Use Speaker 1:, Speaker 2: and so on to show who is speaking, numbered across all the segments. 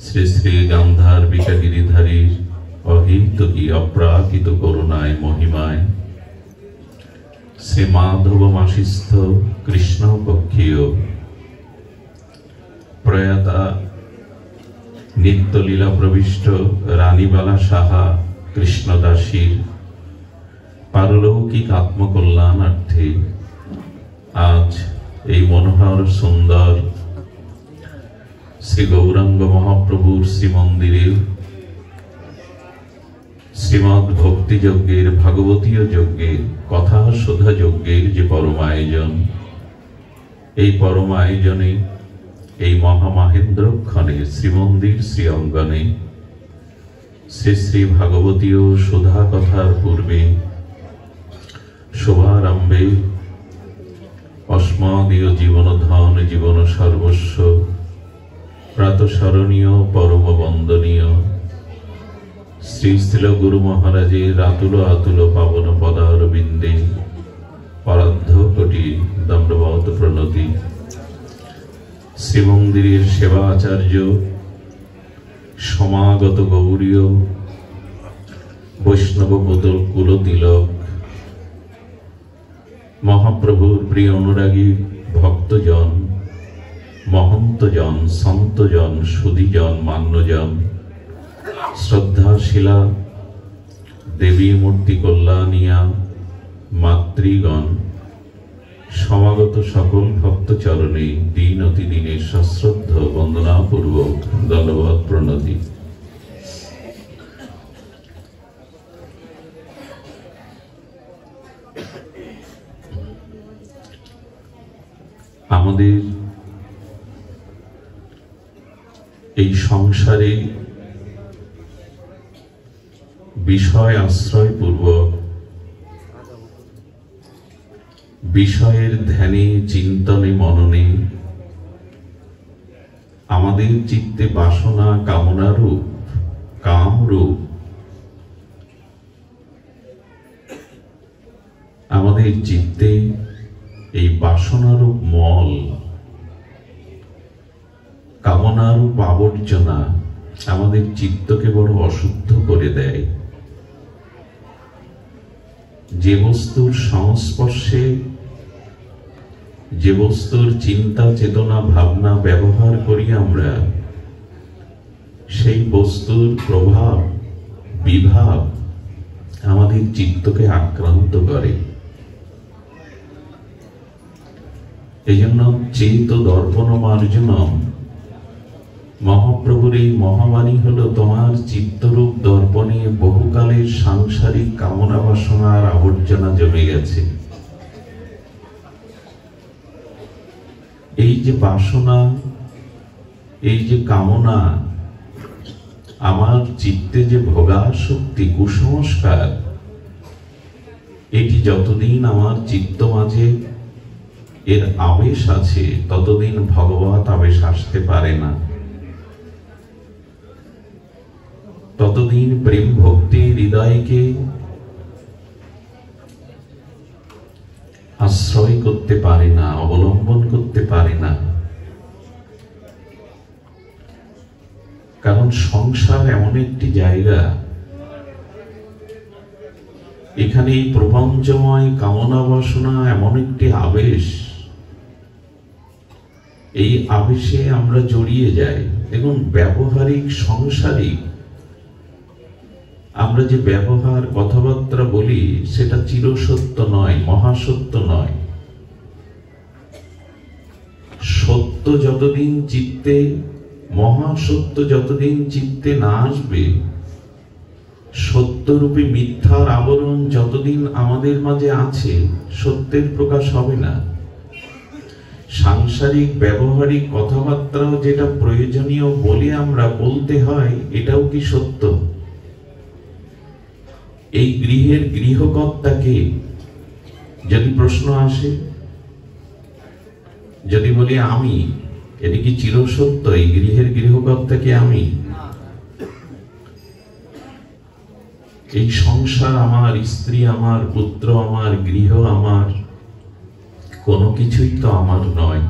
Speaker 1: শ্রী শ্রী গান্ধার্বিকা গিরিধারীর অহিতকি অপ্রাকৃত করুণায় মহিমায় শ্রী মাধব মাসিস্থ কৃষ্ণ পক্ষীয় প্রয়াতা নিত্যলীলা প্রবিষ্ট রানীবালা সাহা কৃষ্ণদাসীর পারলৌকিক আত্মকল্যাণার্থে আজ এই মনোহর সুন্দর শ্রী গৌরাঙ্গ মহাপ্রভুর শ্রীমন্দিরে শ্রীমৎ ভক্তি যজ্ঞের ভাগবতীয় যজ্ঞের কথা শোধা যজ্ঞের যে পরম আয়োজন, এই পরম আয়োজনে এই মহামাহেন্দ্রক্ষণে শ্রীমন্দির শ্রী অঙ্গনে শ্রী শ্রী ভাগবতীয় শোধা কথার পূর্বে শুভারম্ভে অস্মদীয় জীবনধন জীবন সর্বস্ব প্রাতঃস্মরণীয় পরম বন্দনীয় শ্রী স্থিল গুরু মহারাজের আতুল আতুল পাবন পদারবিন্দে পরার্ধ কোটি দণ্ডবত প্রণতি। শ্রীমন্দিরের সেবা আচার্য সমাগত গৌরীয় বৈষ্ণব কুলতিলক মহাপ্রভুর প্রিয় অনুরাগী ভক্তজন, মহন্তজন, সন্তজন, সুধীজন, মান্যজন, শ্রদ্ধাশীলা দেবী মূর্তি কল্যাণিয়া মাতৃগণ, সমাগত সকল ভক্ত চরণে দিন অতি দিনের সশ্রদ্ধ বন্দনাপূর্বক দণ্ডবত প্রণতি। আমাদের এই সংসারে বিষয় আশ্রয় পূর্বক বিষয়ের ধ্যানে চিন্তনে মননে আমাদের চিত্তে বাসনা কামনারূপ কামরূপ আমাদের চিত্তে এই বাসনারূপ মল কামনারূপ আবর্জনা আমাদের চিত্তকে বড় অশুদ্ধ করে দেয়। যে বস্তুর সংস্পর্শে যে বস্তুর চিন্তা চেতনা ভাবনা ব্যবহার করি আমরা, সেই বস্তুর প্রভাব বিভাব আমাদের চিত্তকে আক্রান্ত করে। এই জন্য চেত দর্পণ মার্জনম, মহাপ্রভুর এই মহাবাণী হলো তোমার চিত্তরূপ দর্পণে বহুকালের সাংসারিক কামনা বাসনার আবর্জনা জমে গেছে। এই যে বাসনা, এই যে কামনা, আমার চিত্তে যে ভোগাসক্তি কুসংস্কার, এটি যতদিন আমার চিত্ত মাঝে এর আবেশ আছে ততদিন ভগবত আবেশ আসতে পারে না, ততদিন প্রেম ভক্তি হৃদয়কে আশ্রয় করতে পারে না, অবলম্বন করতে পারে না। কারণ সংসার এমন একটি জায়গা, এখানে এই প্রপঞ্চময় কামনা বাসনা এমন একটি আবেশ, এই আবেশে আমরা জড়িয়ে যাই। দেখুন, ব্যবহারিক সংসারিক আমরা যে ব্যবহার কথাবার্তা বলি সেটা চিরসত্য নয়, মহাসত্য নয়। সত্য যতদিন চিত্তে, মহাসত্য যতদিন চিত্তে না আসবে, সত্যরূপী মিথ্যার আবরণ যতদিন আমাদের মাঝে আছে, সত্যের প্রকাশ হবে না। সাংসারিক ব্যবহারিক কথাবার্তাও যেটা প্রয়োজনীয় বলে আমরা বলতে হয়, এটাও কি সত্য? এই গৃহের গৃহকর্তাকে যদি প্রশ্ন আসে, যদি বলি আমি, এটা কি চিরসত্য? এই গৃহের গৃহকর্তাকে আমি, এই সংসার আমার, স্ত্রী আমার, পুত্র আমার, গৃহ আমার, কোনো কিছুই তো আমার নয়।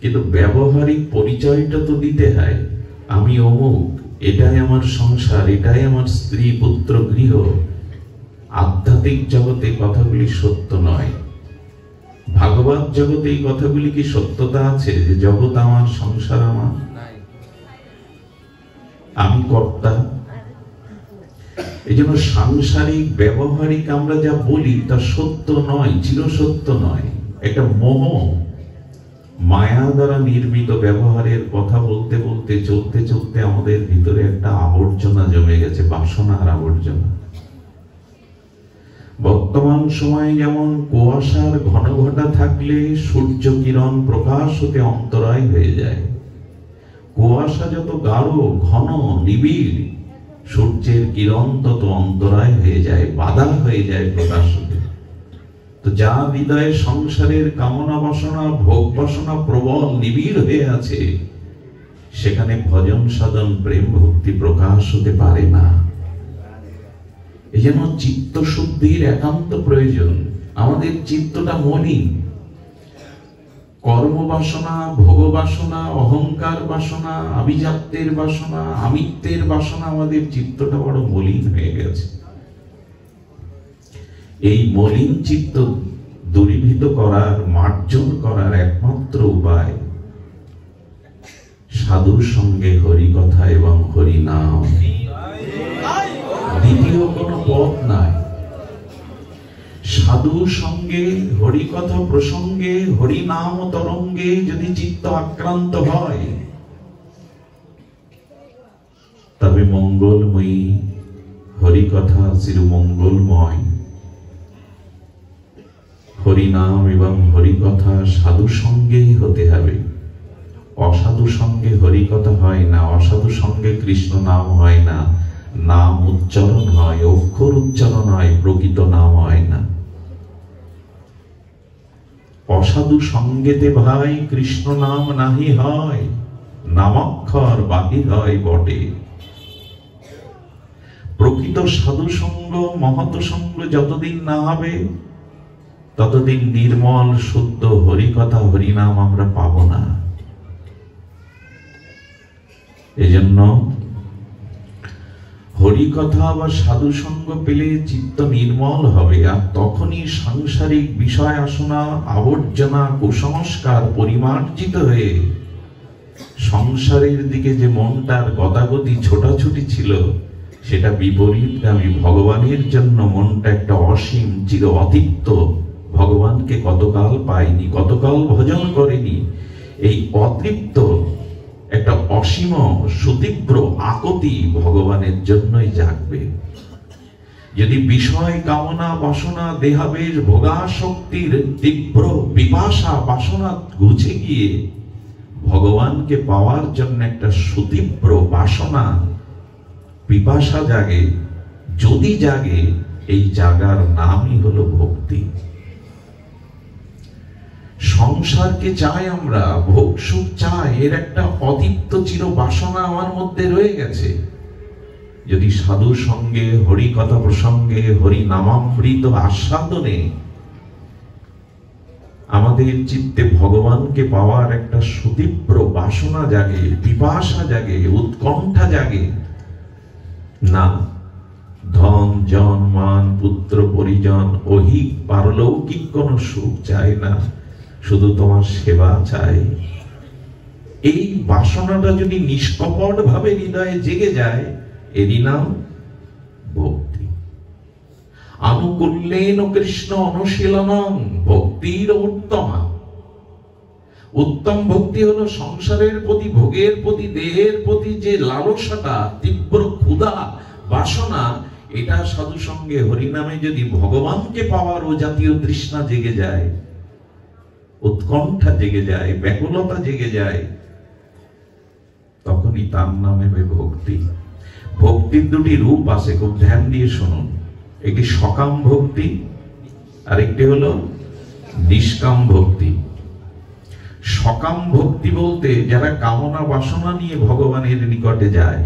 Speaker 1: কিন্তু ব্যবহারিক পরিচয়টা তো দিতে হয়। আমি অমুক, এটাই আমার সংসার, এটাই আমার স্ত্রী পুত্র গৃহ, আধ্যাত্মিক জগতে কথাগুলি সত্য নয়। ভাগবত জগতে এই কথাগুলি কি সত্যতা আছে যে জগৎ আমার, সংসার আমার, আমি কর্তা? এই জন্য সাংসারিক ব্যবহারিক আমরা যা বলি তা সত্য নয়, চিরসত্য নয়। একটা মোহ, মায়া দ্বারা নির্মিত ব্যবহারের কথা বলতে বলতে চলতে চলতে আমাদের ভিতরে একটা আবর্জনা জমে গেছে, বাসনার আবর্জনা। বর্তমান সময়ে যেমন কুয়াশার ঘন ঘটা থাকলে সূর্য কিরণ প্রকাশ হতে অন্তরায় হয়ে যায়, কুয়াশা যত গাঢ় ঘন নিবিড় সূর্যের কিরণ তত অন্তরায় হয়ে যায়, বাধা হয়ে যায় প্রকাশ হতে। তো যা হৃদয়ে সংসারের কামনা বাসনা ভোগ বাসনা প্রবল নিবিড় হয়ে আছে, সেখানে ভজন সাধন প্রেম ভক্তি প্রকাশ হতে পারে না। এই জন্য চিত্ত শুদ্ধির একান্ত প্রয়োজন। আমাদের চিত্তটা মলিন, কর্ম বাসনা, ভোগ বাসনা, অহংকার বাসনা, আভিজাত্যের বাসনা, আমিত্বের বাসনা, আমাদের চিত্তটা বড় মলিন হয়ে গেছে। এই মলিন চিত্ত দূরীভূত করার, মার্জন করার একমাত্র উপায় সাধুর সঙ্গে হরি কথা এবং হরি নাম। দ্বিতীয় কোনো পথ নাই। সাধুর সঙ্গে হরি কথা প্রসঙ্গে, হরি নাম তরঙ্গে যদি চিত্ত আক্রান্ত হয়, তবে মঙ্গলময়ী হরি কথা চিরমঙ্গলময়। হরি নাম এবং হরি কথা সাধু সঙ্গেই হতে হবে। অসাধু সঙ্গে হরি কথা হয় না, অসাধু সঙ্গে কৃষ্ণ নাম হয় না। নাম উচ্চারণ হয়, অক্ষর উচ্চারণ হয়, প্রকৃত নাম হয় না। অসাধু সঙ্গেতে ভাই কৃষ্ণ নাম নাহি হয়, নামাক্ষর বাহির হয় বটে। প্রকৃত সাধু সঙ্গ মহৎ সঙ্গ যতদিন না হবে, ততদিন নির্মল শুদ্ধ হরি কথা হরি নাম আমরা পাব না। এজন্য হরি কথা বা সাধু সঙ্গ পেলে চিত্ত নির্মল হবে, আর তখনই সাংসারিক বিষয় আসনা, আবর্জনা, কুসংস্কার পরিমার্জিত হয়ে সংসারের দিকে যে মনটার গতাগতি ছোটাছুটি ছিল, সেটা বিপরীতগামী। ভগবানের জন্য মনটা একটা অসীম চির অতিপ্ত। ভগবানকে কতকাল পাইনি, কতকাল ভজন করেনি, এই অতৃপ্ত একটা অসীম সুতীব্র আকুতি ভগবানের জন্যই জাগবে। যদি বিষয় কামনা বাসনা দেহাবেশ ভোগাসক্তির তীব্র পিপাসা বাসনা ঘুচে গিয়ে ভগবানকে পাওয়ার জন্য একটা সুতীব্র বাসনা পিপাসা জাগে, যদি জাগে, এই জাগার নামই হলো ভক্তি। সংসারকে চাই আমরা, ভোগ সুখ চাই, এর একটা অদীপ্ত চির বাসনা আমার মধ্যে রয়ে গেছে। যদি সাধু সঙ্গে হরি কথা প্রসঙ্গে হরি নামামৃত আস্বাদনে আমাদের চিত্তে ভগবানকে পাওয়ার একটা সুতীব্র বাসনা জাগে, পিপাসা জাগে, উৎকণ্ঠা জাগে, না ধন জন মান পুত্র পরিজন ঐহিক পারলৌকিক কোন সুখ চাই না, শুধু তোমার সেবা চাই। এই বাসনাটা যদি নিষ্কপট ভাবে হৃদয়ে জেগে যায়, এরই নাম ভক্তি। আনুকূল্যেন কৃষ্ণ অনুশীলনং ভক্তির উত্তমা। উত্তম ভক্তি হলো সংসারের প্রতি, ভোগের প্রতি, দেহের প্রতি যে লালসাটা, তীব্র ক্ষুধা বাসনা, এটা সাধু সঙ্গে হরিনামে যদি ভগবানকে পাওয়ার ও জাতীয় তৃষ্ণা জেগে যায়, উৎকণ্ঠা জেগে যায়, ব্যাকুলতা জেগে যায়, তখনই তার নামে ভক্তি। ভক্তির দুটি রূপ আছে, খুব ধ্যান দিয়ে শুনুন। একটি সকাম ভক্তি, আর একটি হলো নিষ্কাম ভক্তি। সকাম ভক্তি বলতে যারা কামনা বাসনা নিয়ে ভগবানের নিকটে যায়,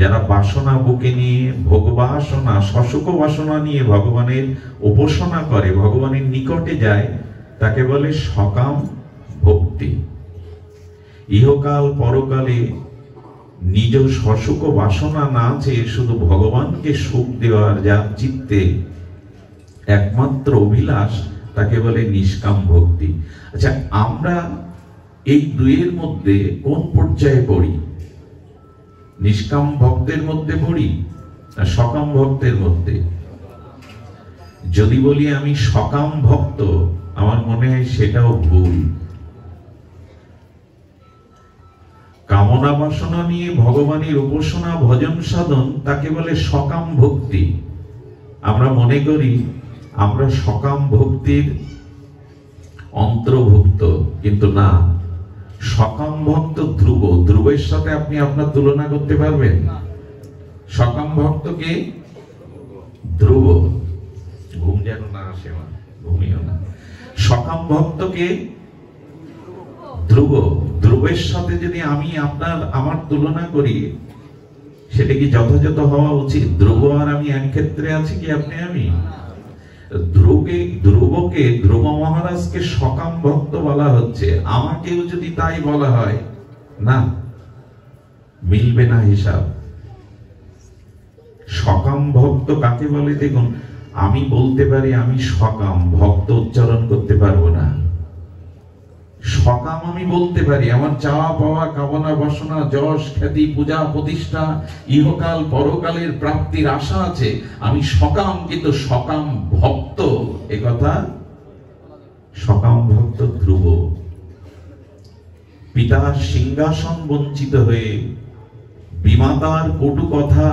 Speaker 1: যারা বাসনা বুকে নিয়ে ভোগ বাসনা শশক বাসনা নিয়ে ভগবানের উপাসনা করে, ভগবানের নিকটে যায়, তাকে বলে সকাম ভক্তি। ইহকাল পরকালে নিজ সসুখ বাসনা না চেয়ে শুধু ভগবানকে সুখ দেওয়ার যার চিত্তে একমাত্র অভিলাষ, তাকে বলে নিষ্কাম ভক্তি। আচ্ছা, আমরা এই দুইয়ের মধ্যে কোন পর্যায়ে পড়ি? নিষ্কাম ভক্তের মধ্যে পড়ি না সকাম ভক্তের মধ্যে? যদি বলি আমি সকাম ভক্ত, আমার মনে হয় সেটাও ভুল। কামনা বাসনা নিয়ে ভগবানের উপাসনা ভজন সাধন, তাকে বলে সকাম ভক্তি। আমরা মনে করি আমরা সকাম ভক্তির অন্তর্ভুক্ত, কিন্তু না। সকাম ভক্ত ধ্রুব, ধ্রুবের সাথে আপনি আপনার তুলনা করতে পারবেন? সকাম ভক্তকে ধ্রুব, ঘুম যেন না আসে, ঘুমিও না। সকাম ভক্তকে ধ্রুব, ধ্রুবের সাথে যদি আমি আমার তুলনা করি, সেটা কি যথাযথ হওয়া উচিত? ধ্রুব আর আমি এক ক্ষেত্রে আছি কি আপনি আমি? ধ্রুবকে, ধ্রুব মহারাজকে সকাম ভক্ত বলা হচ্ছে, আমাকেও যদি তাই বলা হয়, না, মিলবে না হিসাব। সকাম ভক্ত কাকে বলে? দেখুন, আমি বলতে পারি আমি সকাম, ভক্ত উচ্চারণ করতে পারবো না। সকাম আমি বলতে পারি, আমার চাওয়া পাওয়া, কামনা বাসনা, যশ খ্যাতি, পূজা প্রতিষ্ঠা, ইহকাল পরকালের প্রাপ্তির আশা আছে, আমি সকাম। কিন্তু সকাম ভক্ত একথা, সকাম ভক্ত ধ্রুব। পিতার সিংহাসন বঞ্চিত হয়ে, বিমাতার কটু কথা,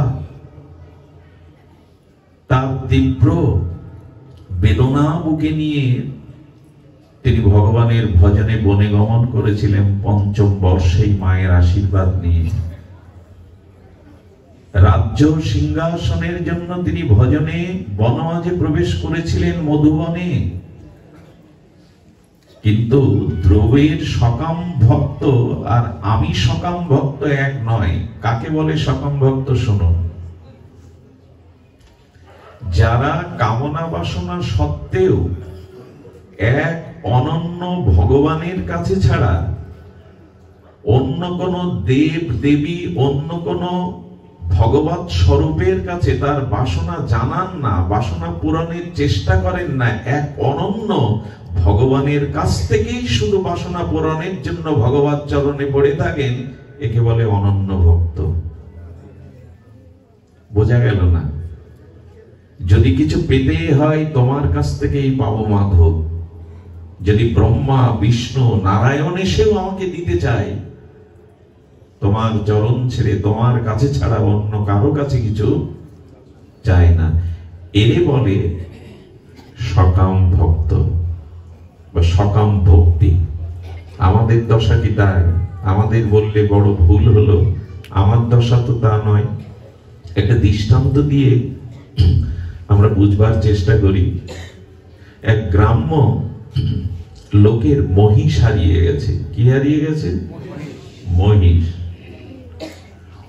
Speaker 1: তার তীব্র বেদনা বুকে নিয়ে তিনি ভগবানের ভজনে বনে গমন করেছিলেন ৫ম বর্ষেই মায়ের আশীর্বাদ নিয়ে। রাজ্য সিংহাসনের জন্য তিনি ভজনে বনমাঝে প্রবেশ করেছিলেন, মধুবনে। কিন্তু ধ্রুবের সকাম ভক্ত আর আমি সকাম ভক্ত এক নয়। কাকে বলে সকাম ভক্ত? শুনুন, যারা কামনা বাসনা সত্ত্বেও এক অনন্য ভগবানের কাছে ছাড়া অন্য কোন দেব দেবী, অন্য কোন ভগবৎ স্বরূপের কাছে তার বাসনা জানান না, বাসনা পূরণের চেষ্টা করেন না, এক অনন্য ভগবানের কাছ থেকেই শুধু বাসনা পূরণের জন্য ভগবৎ চরণে পড়ে থাকেন, একে বলে অনন্য ভক্ত। বোঝা গেল না? যদি কিছু পেতে হয় তোমার কাছ থেকেই পাবো মাধব। যদি ব্রহ্মা বিষ্ণু নারায়ণ এসেও আমাকে দিতে চায়, তোমার চরণ ছেড়ে, তোমার কাছে ছাড়া অন্য কারো কাছে কিছু চায় না। এরে বলে সকাম ভক্ত বা সকাম ভক্তি। আমাদের দশা কি তাই? আমাদের বললে বড় ভুল হলো। আমার দশা তো তা নয়। একটা দৃষ্টান্ত দিয়ে আমরা বুঝবার চেষ্টা করি। এক গ্রাম্য লোকের মহিষ হারিয়ে গেছে। কি হারিয়ে গেছে? মহিষ।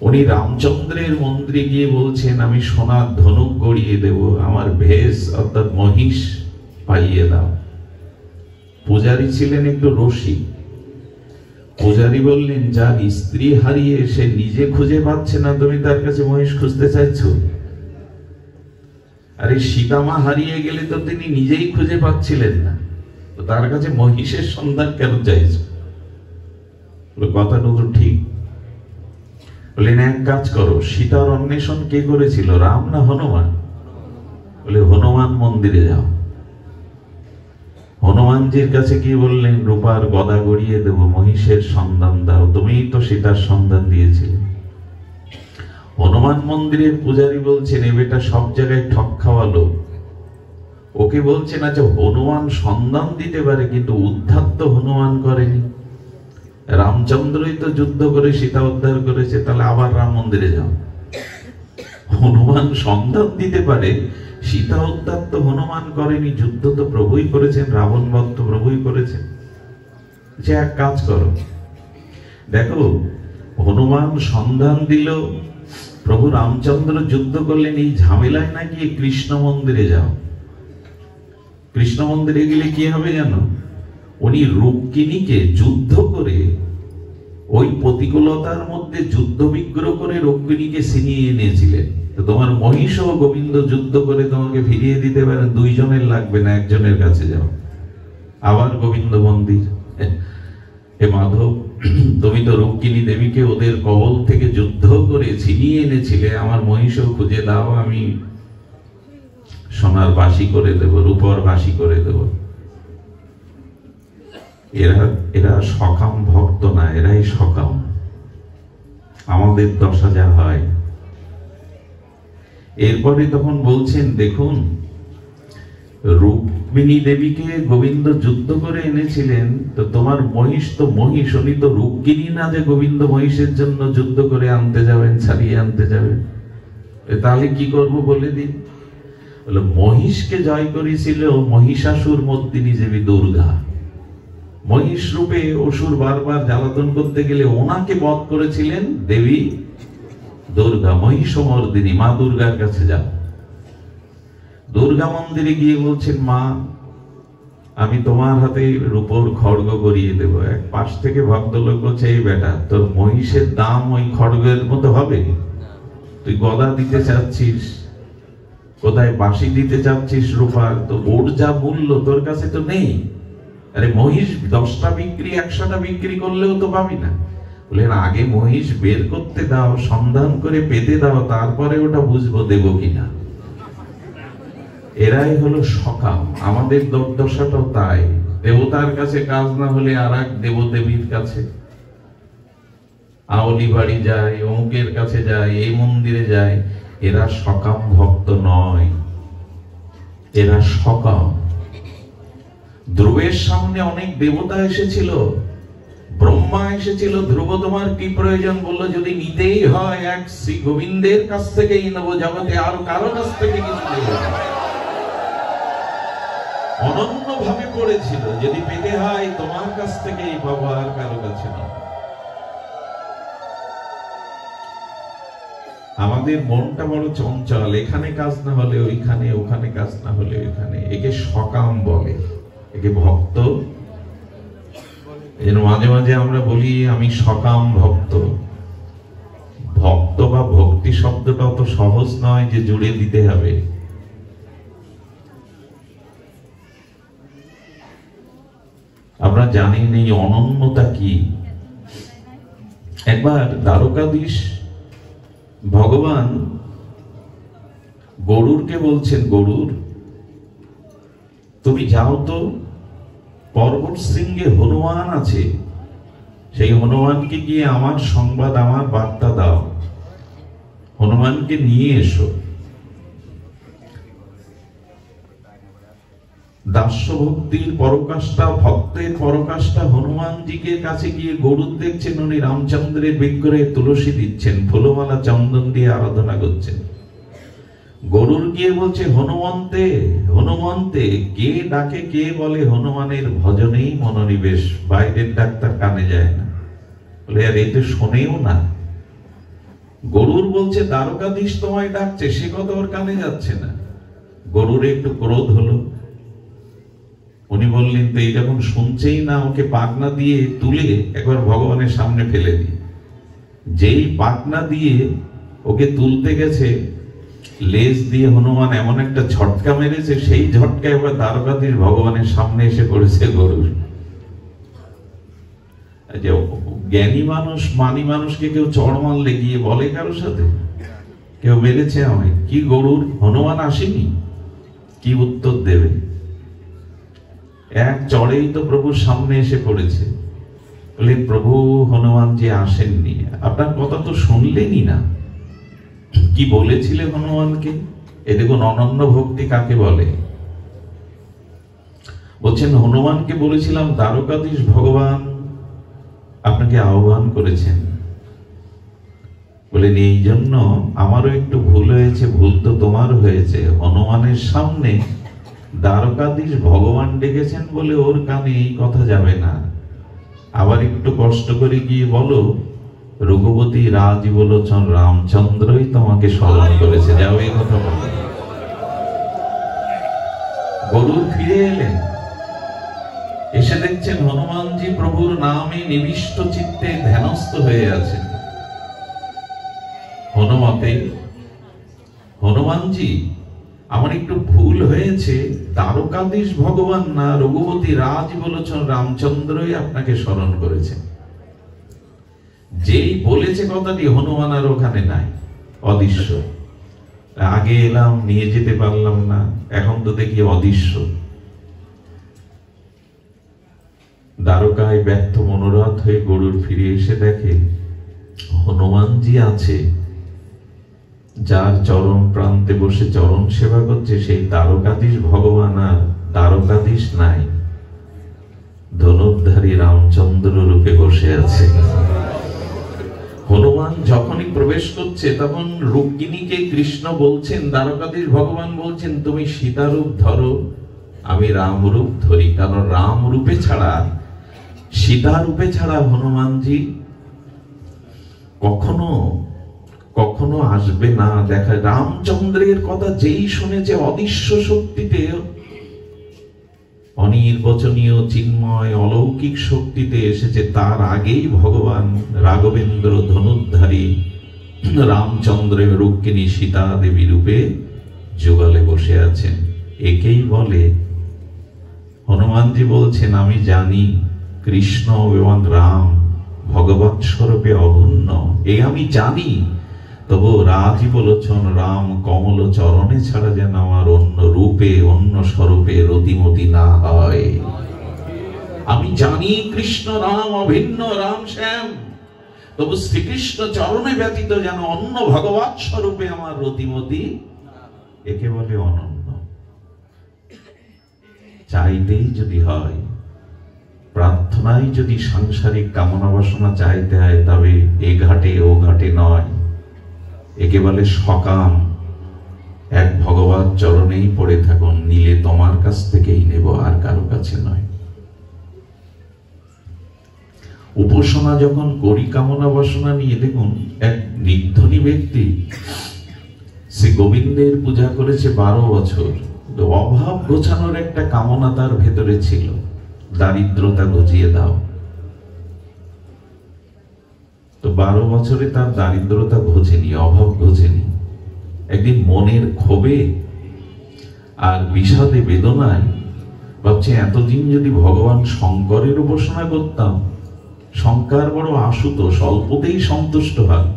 Speaker 1: উনি রামচন্দ্রের মন্দিরে গিয়ে বলছেন, আমি সোনার ধনুক গড়িয়ে দেব, আমার ভেষ অর্থাৎ মহিষ পাইয়ে দাও। পূজারী ছিলেন একটু রসিক। পূজারী বললেন, যার স্ত্রী হারিয়ে সে নিজে খুঁজে পাচ্ছে না, তুমি তার কাছে মহিষ খুঁজতে চাইছো? আরে সীতামা হারিয়ে গেলে তো তিনি নিজেই খুঁজে পাচ্ছিলেন না, তো তার কাছে মহিষের সন্ধান কেন চাইছো? কথাটা তো ঠিক। বললেন, এক কাজ করো, সীতার অন্বেষণ কে করেছিল, রাম না হনুমান? বলে, হনুমান মন্দিরে যাও। হনুমানজির কাছে গিয়ে বললেন, রূপার গদা গড়িয়ে দেব, মহিষের সন্ধান দাও, তুমিই তো সীতার সন্ধান দিয়েছিলে। হনুমান মন্দিরের পূজারী বলছেন, এ বেটা সব জায়গায় ঠক খাওয়ালো। ওকে বলছেন, আচ্ছা হনুমান সন্ধান দিতে পারে, কিন্তু উদ্ধার তো হনুমান করেনি। রামচন্দ্রই তো যুদ্ধ করে সীতা উদ্ধার করেছে, তাহলে আবার রাম মন্দিরে যাও। হনুমান সন্ধান দিতে পারে, সীতা উদ্ধার তো হনুমান করেনি, যুদ্ধ তো প্রভুই করেছেন, রাবণ বধ তো প্রভুই করেছেন। যে এক কাজ করো, দেখো হনুমান সন্ধান দিল, প্রভু রামচন্দ্র যুদ্ধ করলেন, এই ঝামেলায় না গিয়ে কৃষ্ণ মন্দিরে যাও। কৃষ্ণ মন্দিরে গেলে কি হবে জানো? উনি রুক্মিণীকে যুদ্ধ করে ওই প্রতিকূলতার মধ্যে যুদ্ধ বিগ্রহ করে রুক্মিণীকে ছিনিয়ে এনেছিলেন। তো তোমার মহিষ ও গোবিন্দ যুদ্ধ করে তোমাকে ফিরিয়ে দিতে পারে, দুইজনের লাগবে না, একজনের কাছে যাও। আবার গোবিন্দ মন্দির, হে মাধব, তুমি তো রুক্মিণী দেবীকে ওদের কবল থেকে যুদ্ধ করে ছিনিয়ে এনেছিলে, আমার মহিষও খুঁজে দাও, আমি সোনার বাসি করে দেব, রূপর বাসি করে দেব। এরা সকাম ভক্ত না, এরাই সকাম। আমাদের দশা যা হয়। এরপরে তখন বলছেন, দেখুন, রুক্মিণী দেবীকে গোবিন্দ যুদ্ধ করে এনেছিলেন, তো তোমার মহিষ তো মহিষ, উনি তো রুক্মিণী না যে গোবিন্দ মহিষের জন্য যুদ্ধ করে আনতে যাবেন, ছাড়িয়ে আনতে যাবেন। তাহলে কি করব বলে দিন। বলে, মহিষকে জয় করেছিল মহিষাসুর মর্দিনী দেবী দুর্গা। মহিষ রূপে অসুর বারবার জ্বালাতন করতে গেলে ওনাকে বধ করেছিলেন দেবী দুর্গা, মহিষমর্দিনী। মা দুর্গার কাছে যাও। দুর্গা মন্দিরে গিয়ে বলছেন, মা, আমি তোমার হাতে রূপোর খড়গ গড়িয়ে দেব। এক পাশ থেকে ভক্তলোক বলছে, এই বেটা, তোর মহিষের দাম ওই খড়গের মতো হবে? তুই গদা দিতে চাচ্ছিস, কোথায় বাঁশি দিতে চাচ্ছিস রূপার, তো ওর যা মূল্য তোর কাছে তো নেই। আরে মহিষ 10টা বিক্রি 100টা বিক্রি করলেও তো পাবি না। বললেন, আগে মহিষ বের করতে দাও, সন্ধান করে পেতে দাও, তারপরে ওটা বুঝবো দেব কিনা। এরাই হলো সকাম। আমাদের দুর্দশাটাও তাই। দেবতার কাছে কাজ না হলে আর এক দেবদেবীর কাছে, আউলি বাড়ি যায়, অমুকের কাছে যায়, এই মন্দিরে যায়। এরা সকাম ভক্ত নয়, এরা সকাম। ধ্রুবের সামনে অনেক দেবতা এসেছিল, ব্রহ্মা এসেছিল। ধ্রুব, তোমার কি প্রয়োজন? বললো, যদি নিতেই হয় এক শ্রী গোবিন্দের কাছ থেকেই নেবো, জগতে আর কারো কাছ থেকে কিছু নেব। অনন্য ভাবে পড়েছিল, যদি পেতে হয় তোমার কাছ থেকেই পাবো, আর কারো কাছে না। আমাদের মনটা বড় চঞ্চল, এখানে কাজ না হলে ওইখানে, ওখানে কাজ না হলে ওইখানে। একে সকাম বলে, একে ভক্ত। মাঝে মাঝে আমরা বলি আমি সকাম ভক্ত। ভক্ত বা ভক্তি শব্দটা অত সহজ নয় যে জুড়ে দিতে হবে। আমরা জানি এই অনন্যতা কি। একবার দ্বারকাধীশ ভগবান গরুরকে বলছেন, গরুর, তুমি যাও তো, পর্বত শৃঙ্গে হনুমান আছে, সেই হনুমানকে গিয়ে আমার সংবাদ, আমার বার্তা দাও, হনুমানকে নিয়ে এসো। দাস্য ভক্তির পরকাষ্ঠা, ভক্তের পরকাষ্ঠা হনুমানজিকে কাছে গিয়ে গরুর দেখছেন, উনি রামচন্দ্রের বিগ্রহে তুলসী দিচ্ছেন, ফুলমালা চন্দন দিয়ে আরাধনা করছেন। গরুর গিয়ে বলছে, হনুমন্তে, হনুমন্তে। কে ডাকে, কে বলে, হনুমানের ভজনেই মনোনিবেশ, বাইরের ডাক্তার কানে যায় না। বলে, আর এতে শোনেও না। গরুর বলছে, দ্বারকাধীশ তোমায় ডাকছে, সে কথা ওর কানে যাচ্ছে না। গরুর একটু ক্রোধ হলো। উনি বললেন, তো এই যখন শুনছেই না, ওকে পাকনা দিয়ে তুলে একবার ভগবানের সামনে ফেলে দিই। যেই পাকনা দিয়ে ওকে তুলতে গেছে, লেজ দিয়ে হনুমান এমন একটা ঝটকা মেরেছে, সেই ঝটকা এবার দ্বারকাধীশ ভগবানের সামনে এসে পড়েছে গরুর। জ্ঞানী মানুষ, মানি মানুষকে কেউ চড় মারলে গিয়ে বলে কারোর সাথে, কেউ মেরেছে আমায়, কি গরুর, হনুমান আসেনি, কি উত্তর দেবে? এক চড়েই তো প্রভুর সামনে এসে পড়েছে। বলে, প্রভু, হনুমান যে আসেননি, আপনার কথা তো শুনলেনই না। কি বলেছিলে হনুমানকে? এ দেখুন অনন্য ভক্তি কাকে বলে। বলছেন, হনুমানকে বলেছিলাম, দ্বারকাধীশ ভগবান আপনাকে আহ্বান করেছেন। বলেন, এই জন্য আমারও একটু ভুল হয়েছে। ভুল তো তোমার হয়েছে। হনুমানের সামনে দ্বারকাধীশ ভগবান ডেকেছেন বলে ওর কানে এই কথা যাবে না। আবার একটু কষ্ট করে গিয়ে বলো, রঘুপতি রাজীবলোচন রামচন্দ্রই তোমাকে স্মরণ করেছে, যাও এই কথা বলো। গরুর ফিরে এলেন, এসে দেখছেন হনুমানজি প্রভুর নামে নিবিষ্ট চিত্তে ধ্যানস্থ হয়ে আছেন। হনুমানজি, আমার একটু ভুল হয়েছে, দ্বারকাধীশ ভগবান না, রঘুপতি রাজ বলেছেন রামচন্দ্রই আপনাকে স্মরণ করেছেন। যেই বলেছে কথাটি, হনুমান আর ওখানে নাই, অদৃশ্য। আগে এলাম, নিয়ে যেতে পারলাম না, এখন তো দেখি অদৃশ্য। দ্বারকায় ব্যর্থ মনোরথ হয়ে গরুর ফিরে এসে দেখে হনুমানজি আছে। যার চরণ প্রান্তে বসে চরণ সেবা করছে সেই দ্বারকাধীশ ভগবান আর দ্বারকাধীশ নাই, ধনুর্ধারী রামচন্দ্র রূপে বসে আছে। হনুমান যখনই প্রবেশ করছে তখন রুক্মিণীকে কৃষ্ণ বলছেন, দ্বারকাধীশ ভগবান বলছেন, তুমি সীতারূপ ধরো, আমি রাম রূপ ধরি। কারণ রাম রূপে ছাড়া, সীতা রূপে ছাড়া হনুমানজি কখনো কখনো আসবে না। দেখা রামচন্দ্রের কথা যেই শুনেছে অদৃশ্য শক্তিতে, অনির্বচনীয় চিন্ময় অলৌকিক শক্তিতে এসেছে, তার আগেই ভগবান রাঘবেন্দ্র ধনুর্ধারী রামচন্দ্রের রুক্মিণী সীতা দেবী রূপে যুগলে বসে আছেন। একেই বলে, হনুমানজি বলছেন, আমি জানি কৃষ্ণ এবং রাম ভগবৎ স্বরূপে অভিন্ন, এ আমি জানি। তবু রাজি বলেছেন, রাম কমল চরণে ছাড়া যেন আমার অন্য রূপে অন্য স্বরূপে রতিমতি না হয়। আমি জানি কৃষ্ণ রাম অভিন্ন, রাম শ্যাম, তবু শ্রীকৃষ্ণ চরণে ব্যতীত যেন অন্য ভগবৎ স্বরূপে আমার রতিমতি, একে বলে অনন্য। চাইতেই যদি হয়, প্রার্থনায় যদি সাংসারিক কামনা বাসনা চাইতে হয়, তবে এ ঘাটে ও ঘাটে নয়, একে বলে সকাম। এক ভগবৎ চরণেই পড়ে থাকুন, নিলে তোমার কাছ থেকেই নেব, আর কারো কাছে নয়। উপাসনা যখন করি কামনা বাসনা নিয়ে, দেখুন এক নির্ধনী ব্যক্তি শ্রী গোবিন্দের পূজা করেছে 12 বছর, অভাব ঘোচানোর একটা কামনা তার ভেতরে ছিল, দারিদ্রতা ঘুচিয়ে দাও। তো 12 বছরে তার দারিদ্রতা ঘোচেনি, অভাব ঘোচেনি। একদিন মনের ক্ষোভে আর বিষাদে বেদনায় ভাবছে, এতদিন যদি ভগবান শঙ্করের উপাসনা করতাম, শঙ্কর বড় আশুত, স্বল্পতেই সন্তুষ্ট হয়।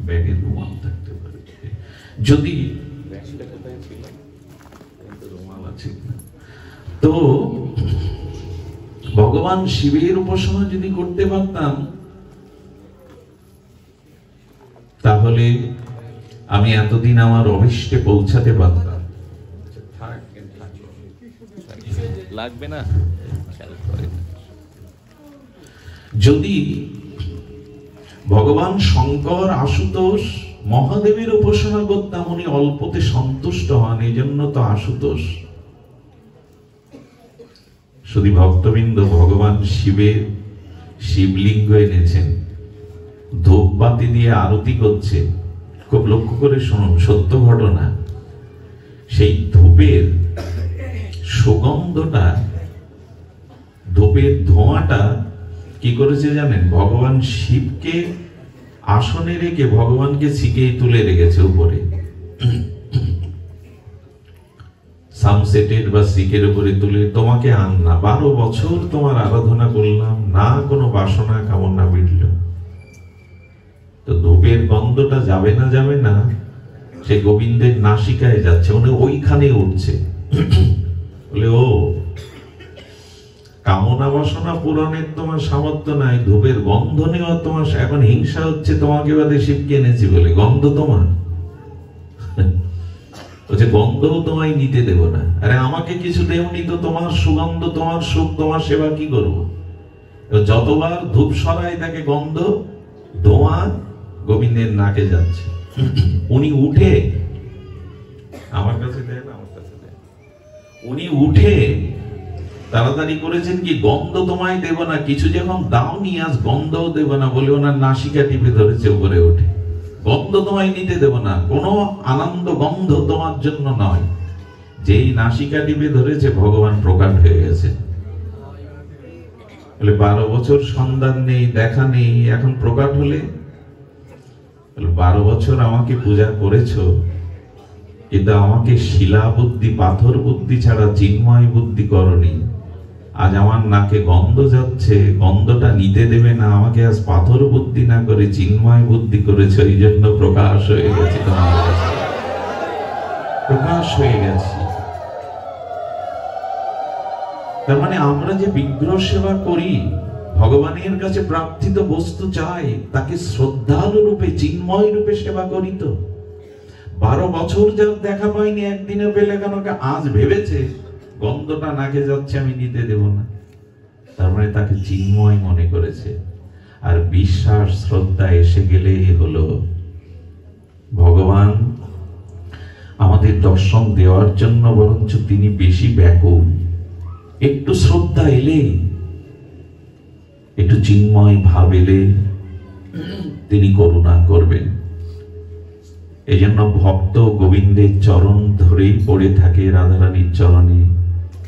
Speaker 1: ব্যাগে রুমাল থাকতে পারে, যদি তো ভগবান শিবের উপাসনা যদি করতে পারতাম, তাহলে আমি এতদিন আমার অভিষ্টে পৌঁছাতে পারতাম। লাগবে না, যদি ভগবান শঙ্কর আশুতোষ মহাদেবের উপাসনা করতাম, উনি অল্পতে সন্তুষ্ট হন, এই জন্য তো আশুতোষ। শুধু ভক্তবৃন্দ, ভগবান শিবের শিবলিঙ্গ এনেছেন, ধূপবাতি দিয়ে আরতি করছে। খুব লক্ষ্য করে শুনুন, সত্য ঘটনা। সেই ধূপের সুগন্ধটা, ধূপের ধোঁয়াটা কি করেছে জানেন? ভগবান শিবকে আসনে রেখে ভগবানকে ছিকেই তুলে রেখেছে উপরে, সামসেটের বা সিকের উপরে তুলে, তোমাকে আন না, 12 বছর তোমার আরাধনা করলাম, না কোনো বাসনা কামনা মিটল। তো ধূপের গন্ধটা যাবে না, যাবে না, সে গোবিন্দের নাসিকায় যাচ্ছে, মানে ওইখানে উঠছে। বলে, ও কামনা বাসনা পূরণের তোমার সামর্থ্য নাই, ধূপের গন্ধ নেওয়া তোমার, এখন হিংসা হচ্ছে তোমাকে বাদে শিবকে এনেছি বলে, গন্ধ তোমার, বলছে গন্ধও তোমায় নিতে দেব না। আরে আমাকে কিছু দেওনি তো, তোমার সুগন্ধ, তোমার সুখ, তোমার সেবা কি করবো? যতবার ধূপ সরাই তাকে গন্ধ ধোঁয়া গোবিন্দের নাকে যাচ্ছে। উনি উঠে আমার কাছে দেন, আমার কাছে দেন, উনি উঠে তাড়াতাড়ি করেছেন কি, গন্ধ তোমায় দেব না, কিছু যখন দাওনি আজ গন্ধও দেব না বলে ওনার নাসিকা টিপে ধরেছে উপরে উঠে, গন্ধ তোমায় নিতে দেব না, কোনো আনন্দ গন্ধ তোমার জন্য নয়। যেই নাসিকা টিপে ধরেছে ভগবান প্রকাট হয়ে গেছে। বলে 12 বছর সন্ধান নেই, দেখা নেই, এখন প্রকাট হলে? 12 বছর আমাকে পূজা করেছো, কিন্তু আমাকে শিলা বুদ্ধি, পাথর বুদ্ধি ছাড়া চিন্ময় বুদ্ধি করনি। আজ আমার নাকে গন্ধ যাচ্ছে, গন্ধটা নিতে দেবে না, আমাকে আজ পাথর বুদ্ধি না করে চিন্ময় বুদ্ধি করেছে, এই জন্য প্রকাশ হয়ে গেছে তোমার কাছে, প্রকাশ হয়ে গেছে। তার মানে আমরা যে বিগ্রহ সেবা করি, ভগবানের কাছে প্রার্থিত বস্তু চাই, তাকে শ্রদ্ধালু রূপে, চিন্ময় রূপে সেবা করি। তো 12 বছর যার দেখা পাইনি, একদিনে পেলে কেন? আজ ভেবেছে গন্ধটা নাকে যাচ্ছে, আমি নিতে দেব না। তার মানে তাকে চিন্ময় মনে করেছে। আর বিশ্বাস শ্রদ্ধা এসে গেলে হলো ভগবান আমাদের দর্শন দেওয়ার জন্য বরঞ্চ তিনি বেশি ব্যাকুল। একটু শ্রদ্ধা এলে, একটু চিন্ময় ভাব এলে তিনি করুণা করবেন। এই জন্য ভক্ত গোবিন্দের চরণ ধরেই পড়ে থাকে, রাধারানীর চরণে,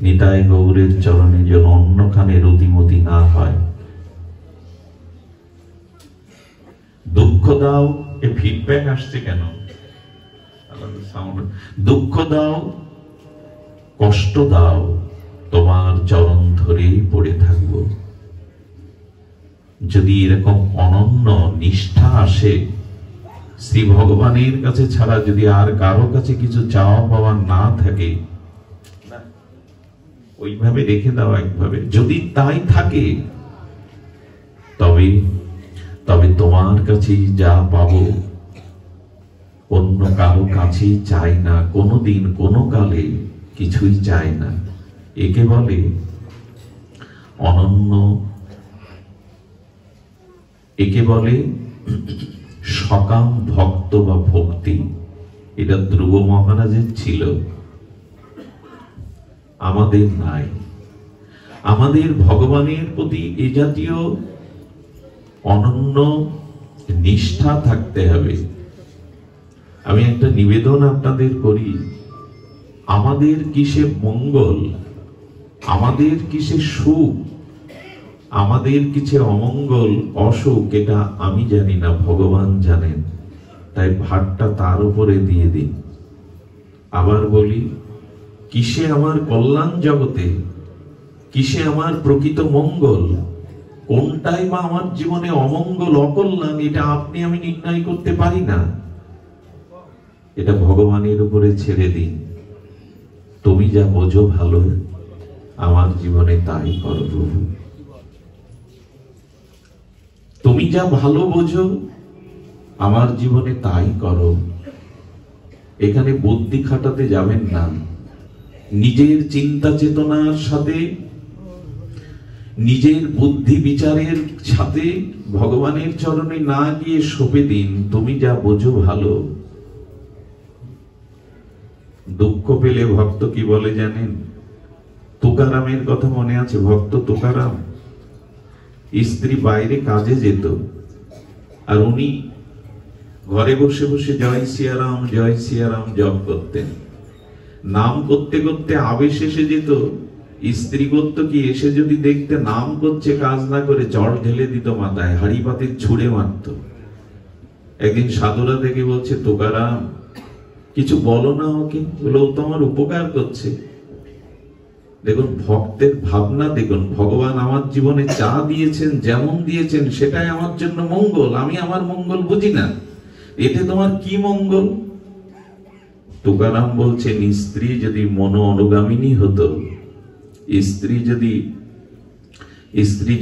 Speaker 1: নিতাই গৌরের চরণে, যেন অন্যখানে রতিমতি না হয়। দুঃখ দাও, এ ফিডব্যাক আসছে কেন? দুঃখ দাও, কষ্ট দাও, তোমার চরণ ধরেই পড়ে থাকবো। যদি এরকম অনন্য নিষ্ঠা আসে, শ্রী ভগবানের কাছে ছাড়া যদি আর কারো কাছে কিছু চাওয়া পাওয়া না থাকে, ওইভাবে রেখে দাও একভাবে। যদি তাই থাকে, তবে তবে তোমার কাছেই যা পাবো, অন্য কারো কাছেই চাই না, কোনোদিন কোনো কালে কিছুই চাই না। একে বলে অনন্য, একে বলে সকাম ভক্ত বা ভক্তি। এটা ধ্রুব মহারাজের ছিল, আমাদের নাই। আমাদের ভগবানের প্রতি এ জাতীয় অনন্য নিষ্ঠা থাকতে হবে। আমি একটা নিবেদন আপনাদের করি, আমাদের কিসে মঙ্গল, আমাদের কিসে সুখ, আমাদের কিসে অমঙ্গল অসুখ, এটা আমি জানি না, ভগবান জানেন। তাই ভারটা তার উপরে দিয়ে দিন। আবার বলি, কিসে আমার কল্যাণ জগতে, কিসে আমার প্রকৃত মঙ্গল, কোনটাই বা আমার জীবনে অমঙ্গল অকল্যাণ, এটা আপনি আমি নির্ণয় করতে পারি না। এটা ভগবানের উপরে ছেড়ে দিন। তুমি যা বোঝো ভালো, আমার জীবনে তাই করো প্রভু। তুমি যা ভালো বোঝো, আমার জীবনে তাই করো। এখানে বুদ্ধি খাটাতে যাবেন না। নিজের চিন্তা চেতনার সাথে, নিজের বুদ্ধি বিচারের সাথে ভগবানের চরণে না গিয়ে সঁপে দিন, তুমি যা বোঝো ভালো। দুঃখ পেলে ভক্ত কি বলে জানেন? তুকারামের কথা মনে আছে? ভক্ত তুকারাম, স্ত্রী বাইরে কাজে যেত, আর উনি ঘরে বসে বসে জয় সিয়ারাম জয় সিয়ারাম জপ করতেন। নাম করতে করতে আবেশ এসে যেত। স্ত্রী করত কি, এসে যদি দেখতে নাম করছে, কাজ না করে চড় ঢেলে দিত মাথায়, হাড়ি পাতে ছুঁড়ে মারত। একদিন সাধুরা দেখে বলছে, তুকারাম কিছু বলো না ওকে, বলে ও তো আমার উপকার করছে। দেখুন ভক্তের ভাবনা, দেখুন ভগবান আমার জীবনে যা দিয়েছেন, যেমন দিয়েছেন, সেটাই আমার জন্য মঙ্গল। আমি আমার মঙ্গল বুঝি না, এতে তোমার কি মঙ্গল? তুকারাম বলছেন, স্ত্রী যদি মনো অনুগামিনী হতো, স্ত্রী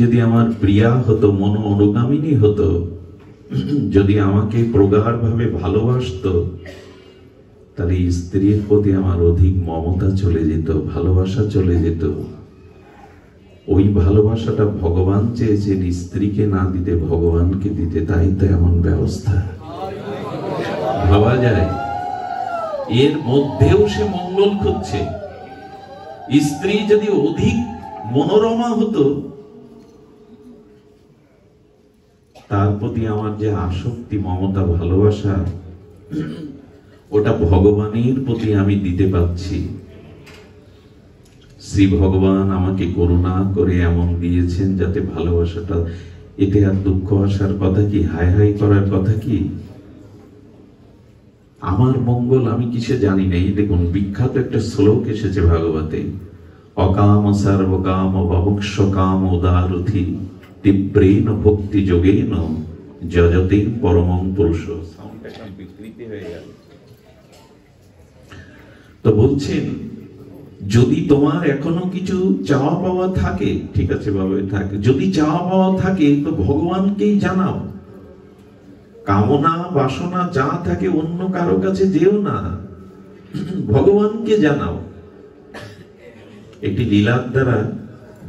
Speaker 1: যদি আমার প্রিয়া হতো, মনো অনুগামিনী হতো, যদি আমাকে প্রগাঢ় ভাবে ভালোবাসতো, তাহলে স্ত্রীর প্রতি আমার অধিক মমতা চলে যেত, ভালোবাসা চলে যেত। ওই ভালোবাসাটা ভগবান চেয়েছেন স্ত্রীকে না দিতে, ভগবানকে দিতে, তাই তো এমন ব্যবস্থা। ভাবা যায় এর মধ্যেও সে মঙ্গল খুঁজছে। স্ত্রী যদি অধিক মনোরমা হতো, তার প্রতি আমার যে আসক্তি, মমতা, ভালোবাসা, ওটা ভগবানের প্রতি আমি দিতে পারছি। শ্রী ভগবান আমাকে করুণা করে এমন দিয়েছেন যাতে ভালোবাসাটা, এতে আর দুঃখ আসার কথা কি, হাই হাই করার কথা কি? আমার মঙ্গল আমি কিসে জানি না। এই দেখুন বিখ্যাত একটা শ্লোক এসেছে ভাগবতে, অকাম সর্বকাম বভুক্ষ কাম উদারুথি তীব্রেন ভক্তি যোগেন যজতে পরমং পুরুষ। সাউন্ডটা বিকৃতি হয়ে গেল। তো বলছেন যদি তোমার এখনো কিছু চাওয়া পাওয়া থাকে, ঠিক আছে বাবা থাকে, যদি চাওয়া পাওয়া থাকে তো ভগবানকেই জানাও। কামনা বাসনা যা থাকে অন্য কারো কাছে যেও না, ভগবানকে জানাও। একটি লীলার দ্বারা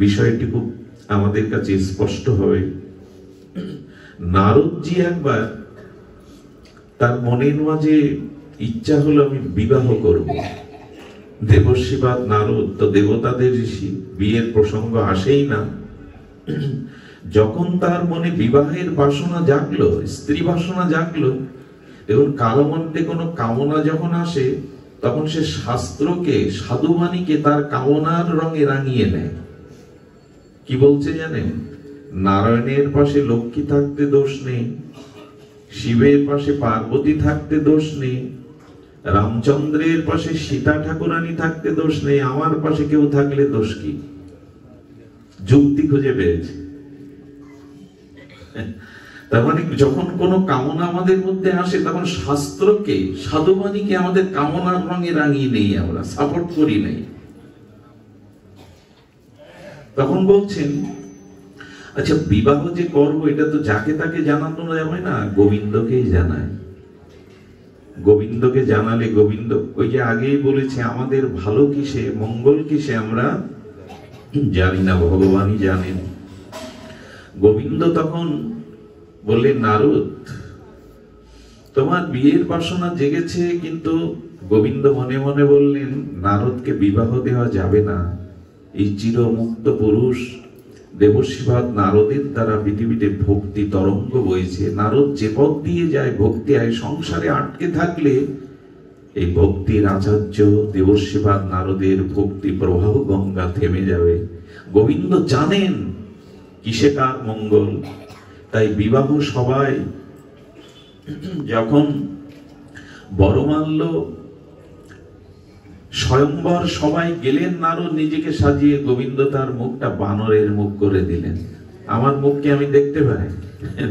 Speaker 1: বিষয়টি খুব আমাদের কাছে স্পষ্ট হবে। নারদজি একবার তার মনের মাঝে ইচ্ছা হলো আমি বিবাহ করব। দেবর্ষিবাদ নারদ তো দেবতাদের ঋষি, বিয়ের প্রসঙ্গ আসেই না। যখন তার মনে বিবাহের বাসনা জাগলো, স্ত্রী বাসনা জাগলো, দেখুন কালমন্ত্রে কোনো কামনা যখন আসে তখন সে শাস্ত্রকে, সাধুবাণীকে তার কামনার রঙে রাঙিয়ে নেয়। কি বলছে জানেন? নারায়ণের পাশে লক্ষ্মী থাকতে দোষ নেই, শিবের পাশে পার্বতী থাকতে দোষ নেই, রামচন্দ্রের পাশে সীতা ঠাকুরানী থাকতে দোষ নেই, আমার পাশে কেউ থাকলে দোষ কি? যুক্তি খুঁজে পেয়েছে। তার মানে যখন কোন কামনা আমাদের মধ্যে আসে তখন শাস্ত্রকে, সাধুবাণীকে আমাদের কামনার রঙে রাঙিয়ে নেই, আমরা সাপোর্ট করি নাই। তখন বলছেন আচ্ছা বিবাহ যে করবো এটা তো যাকে তাকে জানানো যাবে না, গোবিন্দকেই জানায়। গোবিন্দকে জানালে গোবিন্দ, ওই যে আগেই বলেছে আমাদের ভালো কিসে মঙ্গল কিসে আমরা জানি না, ভগবানই জানেন। গোবিন্দ তখন বললেন নারদ তোমার বিয়ের বাসনা জেগেছে, কিন্তু গোবিন্দ মনে মনে বললেন নারদকে বিবাহ দেওয়া যাবে না। এই চিরমুক্ত পুরুষ দেবর্ষিবাদ নারদের দ্বারা পৃথিবীতে ভক্তি তরঙ্গ বইছে। নারদ যে পথ দিয়ে যায় ভক্তি আয়, সংসারে আটকে থাকলে এই ভক্তির আচার্য দেবর্ষিবাদ নারদের ভক্তি প্রবাহ গঙ্গা থেমে যাবে। গোবিন্দ জানেন কিসে কার মঙ্গল, তাই বিবাহ সবাই যখন বরমাল্য স্বয়ংবর সবাই গেলেন, নারদ নিজেকে সাজিয়ে, গোবিন্দ তার মুখটা বানরের মুখ করে দিলেন। আমার মুখকে আমি দেখতে পাই,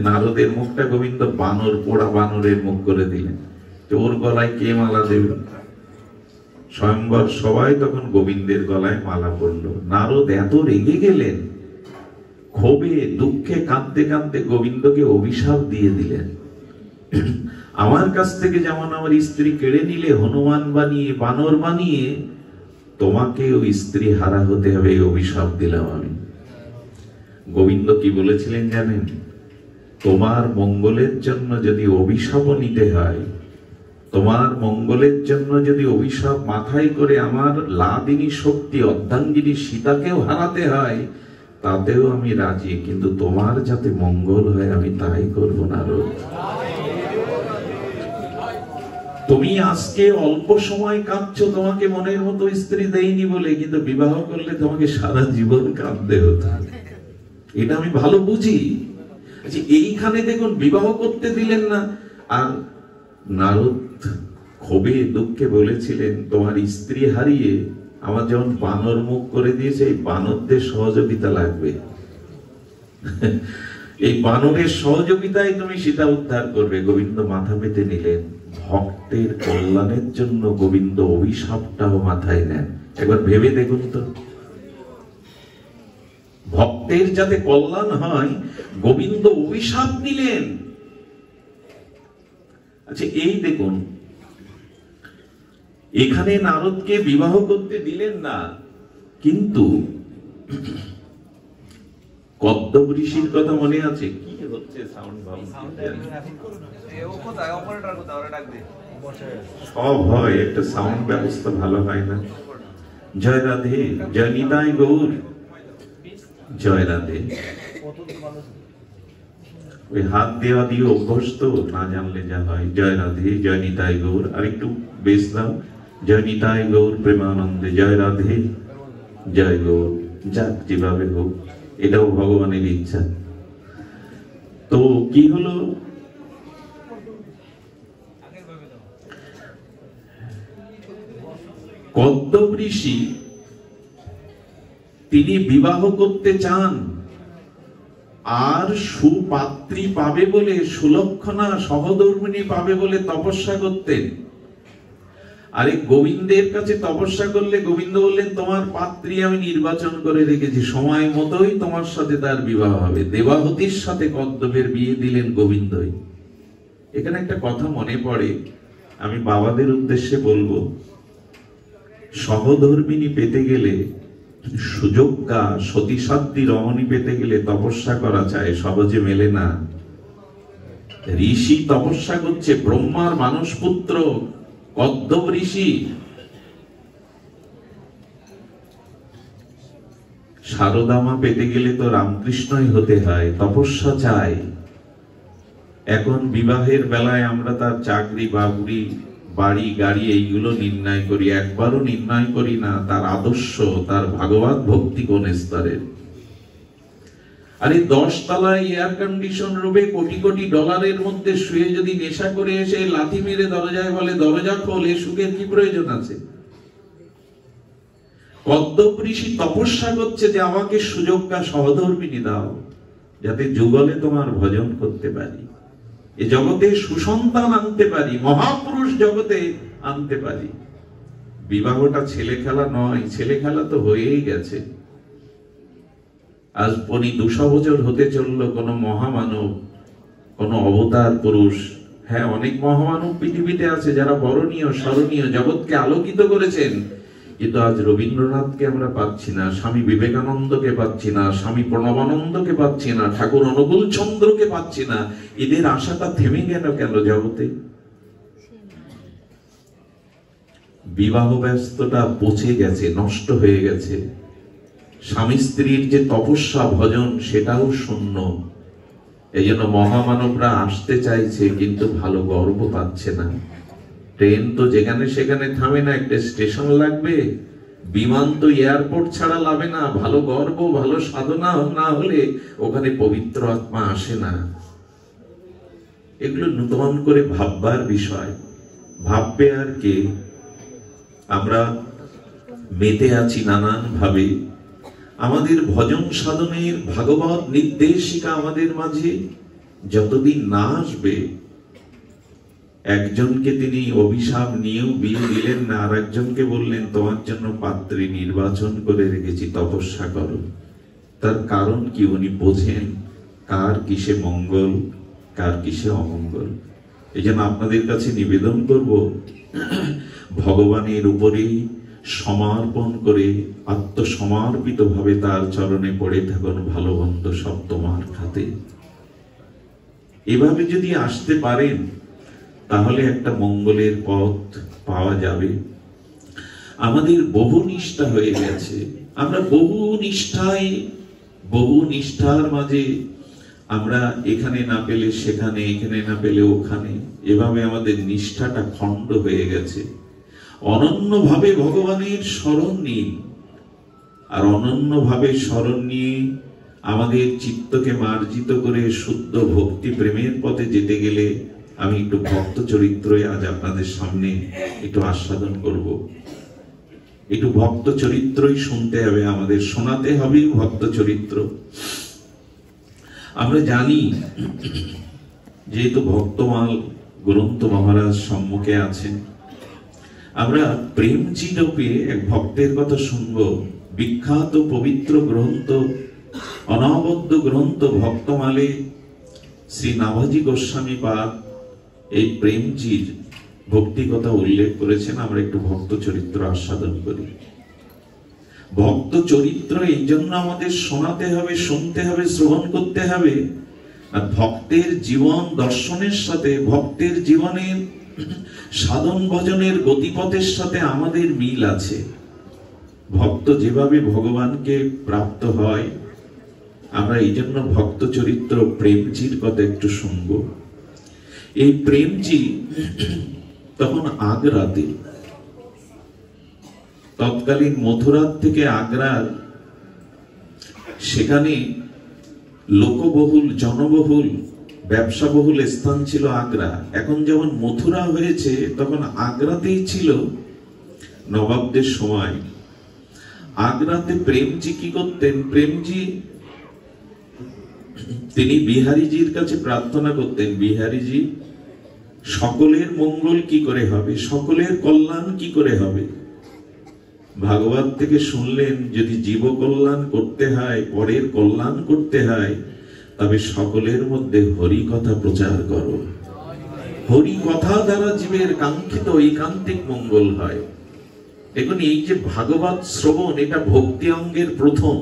Speaker 1: নারদের মুখটা গোবিন্দ বানর, পোড়া বানরের মুখ করে দিলেন। তো ওর গলায় কে মালা দেবে? স্বয়ংবর সবাই তখন গোবিন্দের গলায় মালা পড়লো। নারদ এত রেগে গেলেন, ক্ষোভে দুঃখে কাঁদতে কাঁদতে গোবিন্দকে অভিশাপ দিয়ে দিলেন, আমার কাছ থেকে যেমন আমার স্ত্রী কেড়ে নিলে হনুমান বানিয়ে, বানর বানিয়ে, তোমাকে ওই স্ত্রী হারা হতে হবে, এই অভিশাপ দিলাম আমি। গোবিন্দ কি বলেছিলেন জানেন? তোমার মঙ্গলের জন্য যদি অভিশাপ নিতে হয়, তোমার মঙ্গলের জন্য যদি অভিশাপ মাথায় করে আমার লাদিনী শক্তি অর্ধাঙ্গিনী সীতাকেও হারাতে হয়, তাতেও আমি রাজি, কিন্তু তোমার যাতে মঙ্গল হয় আমি তাই করবো না। তুমি আজকে অল্প সময় কাঁদছো তোমাকে মনের মতো স্ত্রী দেয়নি বলে, কিন্তু বিবাহ করলে তোমাকে সারা জীবন কাঁদতে হতো। এটা আমি ভালো বুঝি। এইখানে দেখুন বিবাহ করতে দিলেন না, আর নারদ ক্ষোভে দুঃখে বলেছিলেন তোমার স্ত্রী হারিয়ে আমার যেমন বানর মুখ করে দিয়েছে, এই বানরদের সহযোগিতা লাগবে, এই বানরের সহযোগিতায় তুমি সীতা উদ্ধার করবে। গোবিন্দ মাথা পেতে নিলেন। ভক্তের কল্যাণের জন্য গোবিন্দ অভিশাপটাও মাথায় নেন। একবার ভেবে দেখুন তো, ভক্তের যাতে কল্যাণ হয় গোবিন্দ অভিশাপ নিলেন। আচ্ছা এই দেখুন, এখানে নারদকে বিবাহ করতে দিলেন না, কিন্তু কদ্দব ঋষির কথা মনে আছে? কি হচ্ছে সাউন্ড ভাব সব হয়, একটা সাউন্ড ব্যবস্থা ভালো হয় না। জয় রাধে, জয় নিতাই গৌর, জয় রাধে। ওই হাত দেওয়া দিয়ে অভ্যস্ত, না জানলে যা হয়। জয় রাধে, জয় নিতাই গৌর। আর একটু বেশ দাও। জয় নিতাই গৌর প্রেমানন্দে, জয় রাধে, জয় গো, যাক যেভাবে হোক, এটাও ভগবানের ইচ্ছা। তো কি হলো, কদ্দব ঋষি তিনি বিবাহ করতে চান, আর সুপাত্রী পাবে বলে, সুলক্ষণা সহধর্মিণী পাবে বলে তপস্যা করতেন। আরে গোবিন্দের কাছে তপস্যা করলে গোবিন্দ বললেন, তোমার পাত্রী আমি নির্বাচন করে রেখেছি, সময় মতোই তোমার সাথে তার বিবাহ হবে। দেবাহুতির সাথে কদ্দবের বিয়ে দিলেন গোবিন্দই। এখানে একটা কথা মনে পড়ে, আমি বাবাদের উদ্দেশ্যে বলবো, সহধর্মিণী পেতে গেলে, সুযোগ্যা সতীসাধ্বী রমণী পেতে গেলে তপস্যা করা চাই, সহজে মেলে না। ঋষি তপস্যা করছে, ব্রহ্মার মানস পুত্র কদ্দব ঋষি। শারদামা পেতে গেলে তো রামকৃষ্ণই হতে হয়, তপস্যা চাই। এখন বিবাহের বেলায় আমরা তার চাকরি বাকরি বাড়ি গাড়ি এইগুলো নির্ণয় করি, একবারও নির্ণয় করি না তার আদর্শ, তার ভাগবত ভক্তি কোন স্তরের। আরে 10 তলায় এয়ার কন্ডিশন রুমে কোটি কোটি ডলারের মধ্যে শুয়ে যদি নেশা করে এসে লাথি মেরে দরজায় বলে দরজা খোল, এ সুখের কি প্রয়োজন আছে? কদ্দব ঋষি তপস্যা করছে যে আমাকে সুযোগ্যা সহধর্মিণী দাও, যাতে যুগলে তোমার ভজন করতে পারি, এ জগতে সুসন্তান আনতে পারি, মহাপুরুষ জগতে আনতে পারি। বিবাহটা ছেলে খেলা নয়, ছেলে খেলা তো হয়েই গেছে। আজ 200 বছর হতে চললো, কোন মহামানব, কোন অবতার পুরুষ, হ্যাঁ অনেক মহামানব পৃথিবীতে আছে যারা বরণীয় স্মরণীয়, জগৎকে আলোকিত করেছেন, কিন্তু আজ রবীন্দ্রনাথকে আমরা পাচ্ছি না, স্বামী বিবেকানন্দকে পাচ্ছি না, স্বামী প্রণবানন্দকে পাচ্ছি না, ঠাকুর অনুকূল চন্দ্রকে পাচ্ছি না। এদের আশাটা থেমে গেল কেন জগতে? বিবাহ ব্যস্ততা পচে গেছে, নষ্ট হয়ে গেছে। স্বামী স্ত্রীর যে তপস্যা ভজন সেটাও শূন্য। এই জন্য মহামানবরা আসতে চাইছে কিন্তু ভালো গর্ব পাচ্ছে না। ট্রেন তো যেখানে সেখানে থামে না, একটা স্টেশন লাগবে। বিমান তো এয়ারপোর্ট ছাড়া লাভে না। ভালো গর্ব, ভালো সাধনা না হলে ওখানে পবিত্র আত্মা আসে না। এগুলো নূতন করে ভাববার বিষয়। ভাববে আর কে? আমরা মেতে আছি নানান ভাবে। আমাদের ভজন সাধনের ভাগবত নির্দেশিকা আমাদের মাঝে যতদিন না আসবে, একজনকে তিনি অভিশাপ নিয়েও বিয়ে দিলেন না, আর একজনকে বললেন তোমার জন্য পাত্রী নির্বাচন করে রেখেছি, তপস্যা করো। তার কারণ কি? উনি বোঝেন কার কিসে মঙ্গল, কার কিসে অমঙ্গল। এই জন্য আপনাদের কাছে নিবেদন করব, ভগবানের উপরেই সমর্পণ করে আত্মসমর্পিত ভাবে তার চরণে পড়ে থাকুন। ভালো বন্ধ সব তোমার খাতে। এভাবে যদি আসতে পারেন তাহলে একটা মঙ্গলের পথ পাওয়া যাবে। আমাদের বহু নিষ্ঠা হয়ে গেছে। আমরা বহু নিষ্ঠার মাঝে আমরা এখানে না পেলে সেখানে, এখানে না পেলে ওখানে, এভাবে আমাদের নিষ্ঠাটা খণ্ড হয়ে গেছে। অনন্যভাবে ভগবানের স্মরণ নিন, আর অনন্যভাবে স্মরণ নিয়ে আমাদের চিত্তকে মার্জিত করে শুদ্ধ ভক্তি প্রেমের পথে যেতে গেলে আমি একটু ভক্ত চরিত্রই আজ আপনাদের সামনে একটু আস্বাদন করব। একটু ভক্ত চরিত্রই শুনতে হবে, আমাদের শোনাতে হবে ভক্ত চরিত্র। আমরা জানি যেহেতু ভক্তমাল গ্রন্থ মহারাজ সম্মুখে আছেন, আমরা প্রেমজি রূপে এক ভক্তের কথা শুনব। বিখ্যাত পবিত্র গ্রন্থ, অনবদ্য গ্রন্থ ভক্তমালে শ্রী নাভাজি গোস্বামী পাদ এই প্রেমজির ভক্তি কথা উল্লেখ করেছেন। আমরা একটু ভক্ত চরিত্র আস্বাদন করি। ভক্ত চরিত্র এই জন্য আমাদের শোনাতে হবে, শুনতে হবে, শ্রবণ করতে হবে। আর ভক্তের জীবন দর্শনের সাথে, ভক্তের জীবনের সাধন ভজনের গতিপথের সাথে আমাদের মিল আছে। ভক্ত যেভাবে ভগবানকে প্রাপ্ত হয়, আমরা এই জন্য ভক্ত চরিত্র প্রেমজির কথা একটু শুনবো। এই প্রেমজি তখন আগ্রাতে, তৎকালীন মথুরার থেকে আগ্রার, সেখানে লোকবহুল জনবহুল ব্যবসাবহুল স্থান ছিল আগ্রা। এখন যেমন মথুরা হয়েছে, তখন আগ্রাতেই ছিল নবাবদের সময়। আগ্রাতে প্রেমজি কি করতেন? প্রেমজি তিনি বিহারীজির কাছে প্রার্থনা করতেন, বিহারীজি সকলের মঙ্গল কি করে হবে, সকলের কল্যাণ কি করে হবে। ভাগবত থেকে শুনলেন, যদি জীব কল্যাণ করতে হয়, পরের কল্যাণ করতে হয়, তবে সকলের মধ্যে হরি কথা প্রচার করো। হরি কথা দ্বারা জীবের কাঙ্ক্ষিত ঐকান্তিক মঙ্গল হয়। দেখুন, এই যে ভাগবত শ্রবণ, এটা ভক্তি অঙ্গের প্রথম।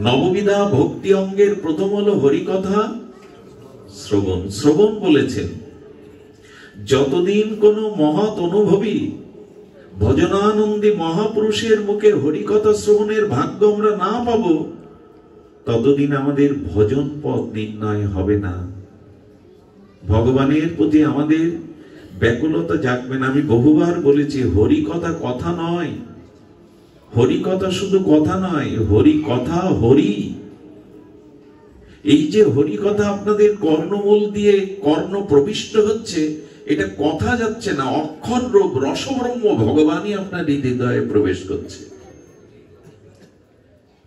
Speaker 1: নববিধা ভক্তি অঙ্গের প্রথম হলো হরিকথা শ্রবণ। শ্রবণ বলেছেন, যতদিন কোন মহৎ অনুভবী ভজনানন্দী মহাপুরুষের মুখে হরিকথা শ্রবণের ভাগ্য আমরা না পাব, ততদিন আমাদের ভজন পথ নির্ণয় হবে না, ভগবানের প্রতি আমাদের ব্যাকুলতা জাগবে না। আমি বহুবার বলেছি, হরিকথা কথা নয়, হরিকথা শুধু কথা নয়, হরিকথা হরি। এই যে হরিকথা আপনাদের কর্ণমূল দিয়ে কর্ণ প্রবিষ্ট হচ্ছে, এটা কথা যাচ্ছে না, অক্ষর রূপ রসব্রহ্ম ভগবানই আপনার হৃদয়ে প্রবেশ করছে।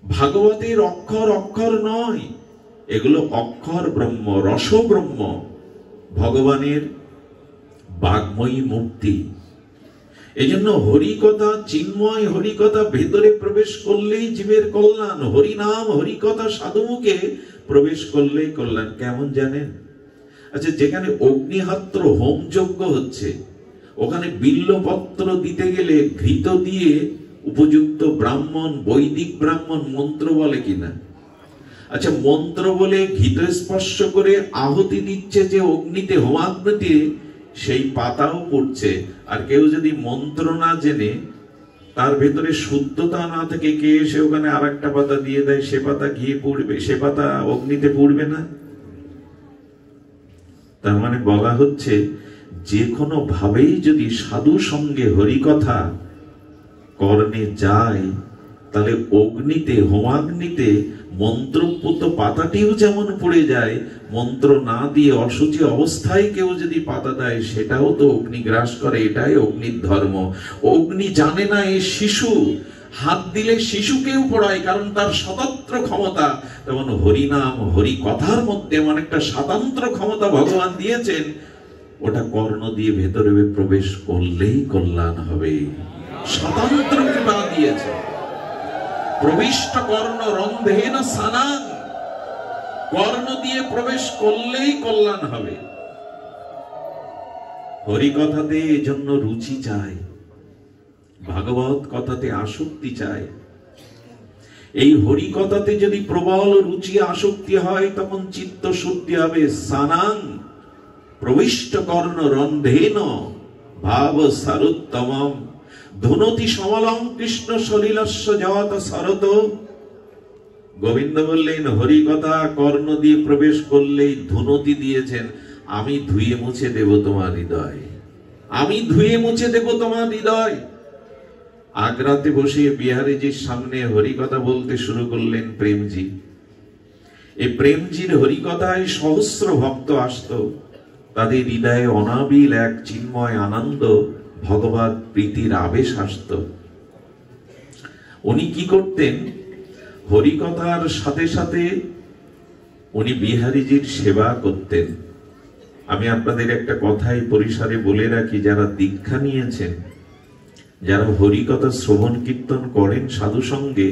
Speaker 1: ভাগবতের অক্ষর অক্ষর নয়, এগুলো অক্ষর ব্রহ্ম, রসব্রহ্ম, ভগবানের বাগ্ময়ী মূর্তি। এই জন্য হরিকথা, চিন্ময় হরিকথা ভেতরে প্রবেশ করলেই জীবের কল্যাণ। হরিনাম হরিকথা সাধুমুখে প্রবেশ করলেই কল্যাণ। কেমন জানেন? আচ্ছা, যেখানে অগ্নিহোত্র হোম যজ্ঞ হচ্ছে, ওখানে বিল্লপত্র দিতে গেলে ঘৃত দিয়ে উপযুক্ত ব্রাহ্মণ, বৈদিক ব্রাহ্মণ মন্ত্র বলে কিনা? আচ্ছা, মন্ত্র বলে ঘৃত স্পর্শ করে আহুতি দিচ্ছে যে অগ্নিতে, হোমাগ্নিতে, সেই পাতাও পড়ছে। আর কেউ যদি মন্ত্র না জেনে, তার ভেতরে শুদ্ধতা না থেকে কে এসে ওখানে আর একটা পাতা দিয়ে দেয়, সে পাতা ঘিয়ে পড়বে, সে পাতা অগ্নিতে পড়বে না। তার মানে বলা হচ্ছে, যে কোনো ভাবেই যদি সাধু সঙ্গে হরিকথা কর্ণে যায়, তাহলে অগ্নিতে, হোমাগ্নিতে মন্ত্রপুত পাতাটিও যেমন পড়ে যায়, মন্ত্র না দিয়ে অশুচি অবস্থায় কেউ যদি পাতা দেয়, সেটাও তো অগ্নি গ্রাস করে। এটাই অগ্নির ধর্ম। অগ্নি জানে না এ শিশু, হাত দিলে শিশুকেও পড়ায়, কারণ তার স্বতন্ত্র ক্ষমতা। তেমন হরিনাম হরি কথার মধ্যে এমন একটা স্বতন্ত্র ক্ষমতা ভগবান দিয়েছেন, ওটা কর্ণ দিয়ে ভেতরে প্রবেশ করলেই কল্যাণ হবে। স্বতন্ত্র কৃপা দিয়েছে। প্রবিষ্ট কর্ণ রন্ধেন সানাং, কর্ণ দিয়ে প্রবেশ করলেই কল্যাণ হবে। হরিকথাতে এজন্য রুচি চাই, ভাগবত কথাতে আসক্তি চাই। এই হরিকথাতে যদি প্রবল রুচি আসক্তি হয়, তখন চিত্ত শুদ্ধি হবে। সানাং প্রবিষ্ট কর্ণ রন্ধেন ভাব সারুত্তমম ধুনতি সমলং কৃষ্ণ সলিলস্য জগৎ শরত। গোবিন্দ বললেন, হরিকথা কর্ণ দিয়ে প্রবেশ করলেই ধুনতি দিয়েছেন, আমি ধুয়ে মুছে দেব তোমার হৃদয়, আমি ধুয়ে মুছে দেব তোমার হৃদয়। আগ্রাতে বসে বিহারীজির সামনে হরিকথা বলতে শুরু করলেন প্রেমজি। এই প্রেমজির হরিকথায় সহস্র ভক্ত আসত, তাদের হৃদয়ে অনাবিল এক চিন্ময় আনন্দ, ভগবত প্রীতির আবেশ আসত। উনি কি করতেন? হরিকথার সাথে সাথে উনি বিহারীজির সেবা করতেন। আমি আপনাদের একটা কথাই পরিসরে বলে রাখি, যারা দীক্ষা নিয়েছেন, যারা হরিকথা শ্রবণ কীর্তন করেন সাধু সঙ্গে,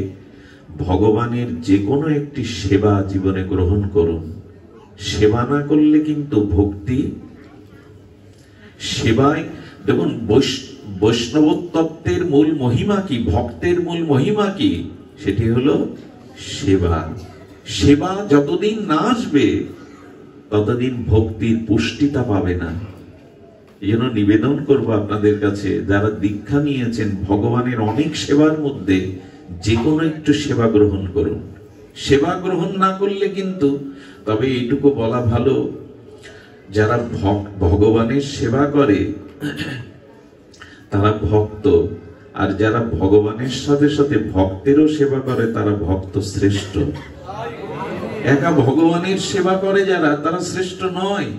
Speaker 1: ভগবানের যে কোনো একটি সেবা জীবনে গ্রহণ করুন। সেবা না করলে কিন্তু ভক্তি, সেবায় দেখুন বৈষ্ণব তত্ত্বের মূল মহিমা কি, ভক্তের মূল মহিমা কি, সেটি হলো সেবা। সেবা যতদিন না আসবে, ততদিন ভক্তির পুষ্টিতা পাবে না। এই জন্য নিবেদন করবো আপনাদের কাছে, যারা দীক্ষা নিয়েছেন, ভগবানের অনেক সেবার মধ্যে যে কোনো একটু সেবা গ্রহণ করুন। সেবা গ্রহণ না করলে কিন্তু, তবে এইটুকু বলা ভালো, যারা ভগবানের সেবা করে তারা ভক্ত, আর যারা ভগবানের সাথে সাথে ভক্তেরও সেবা করে তারা ভক্ত শ্রেষ্ঠ। একা ভগবানের সেবা করে যারা, তারা শ্রেষ্ঠ নয়।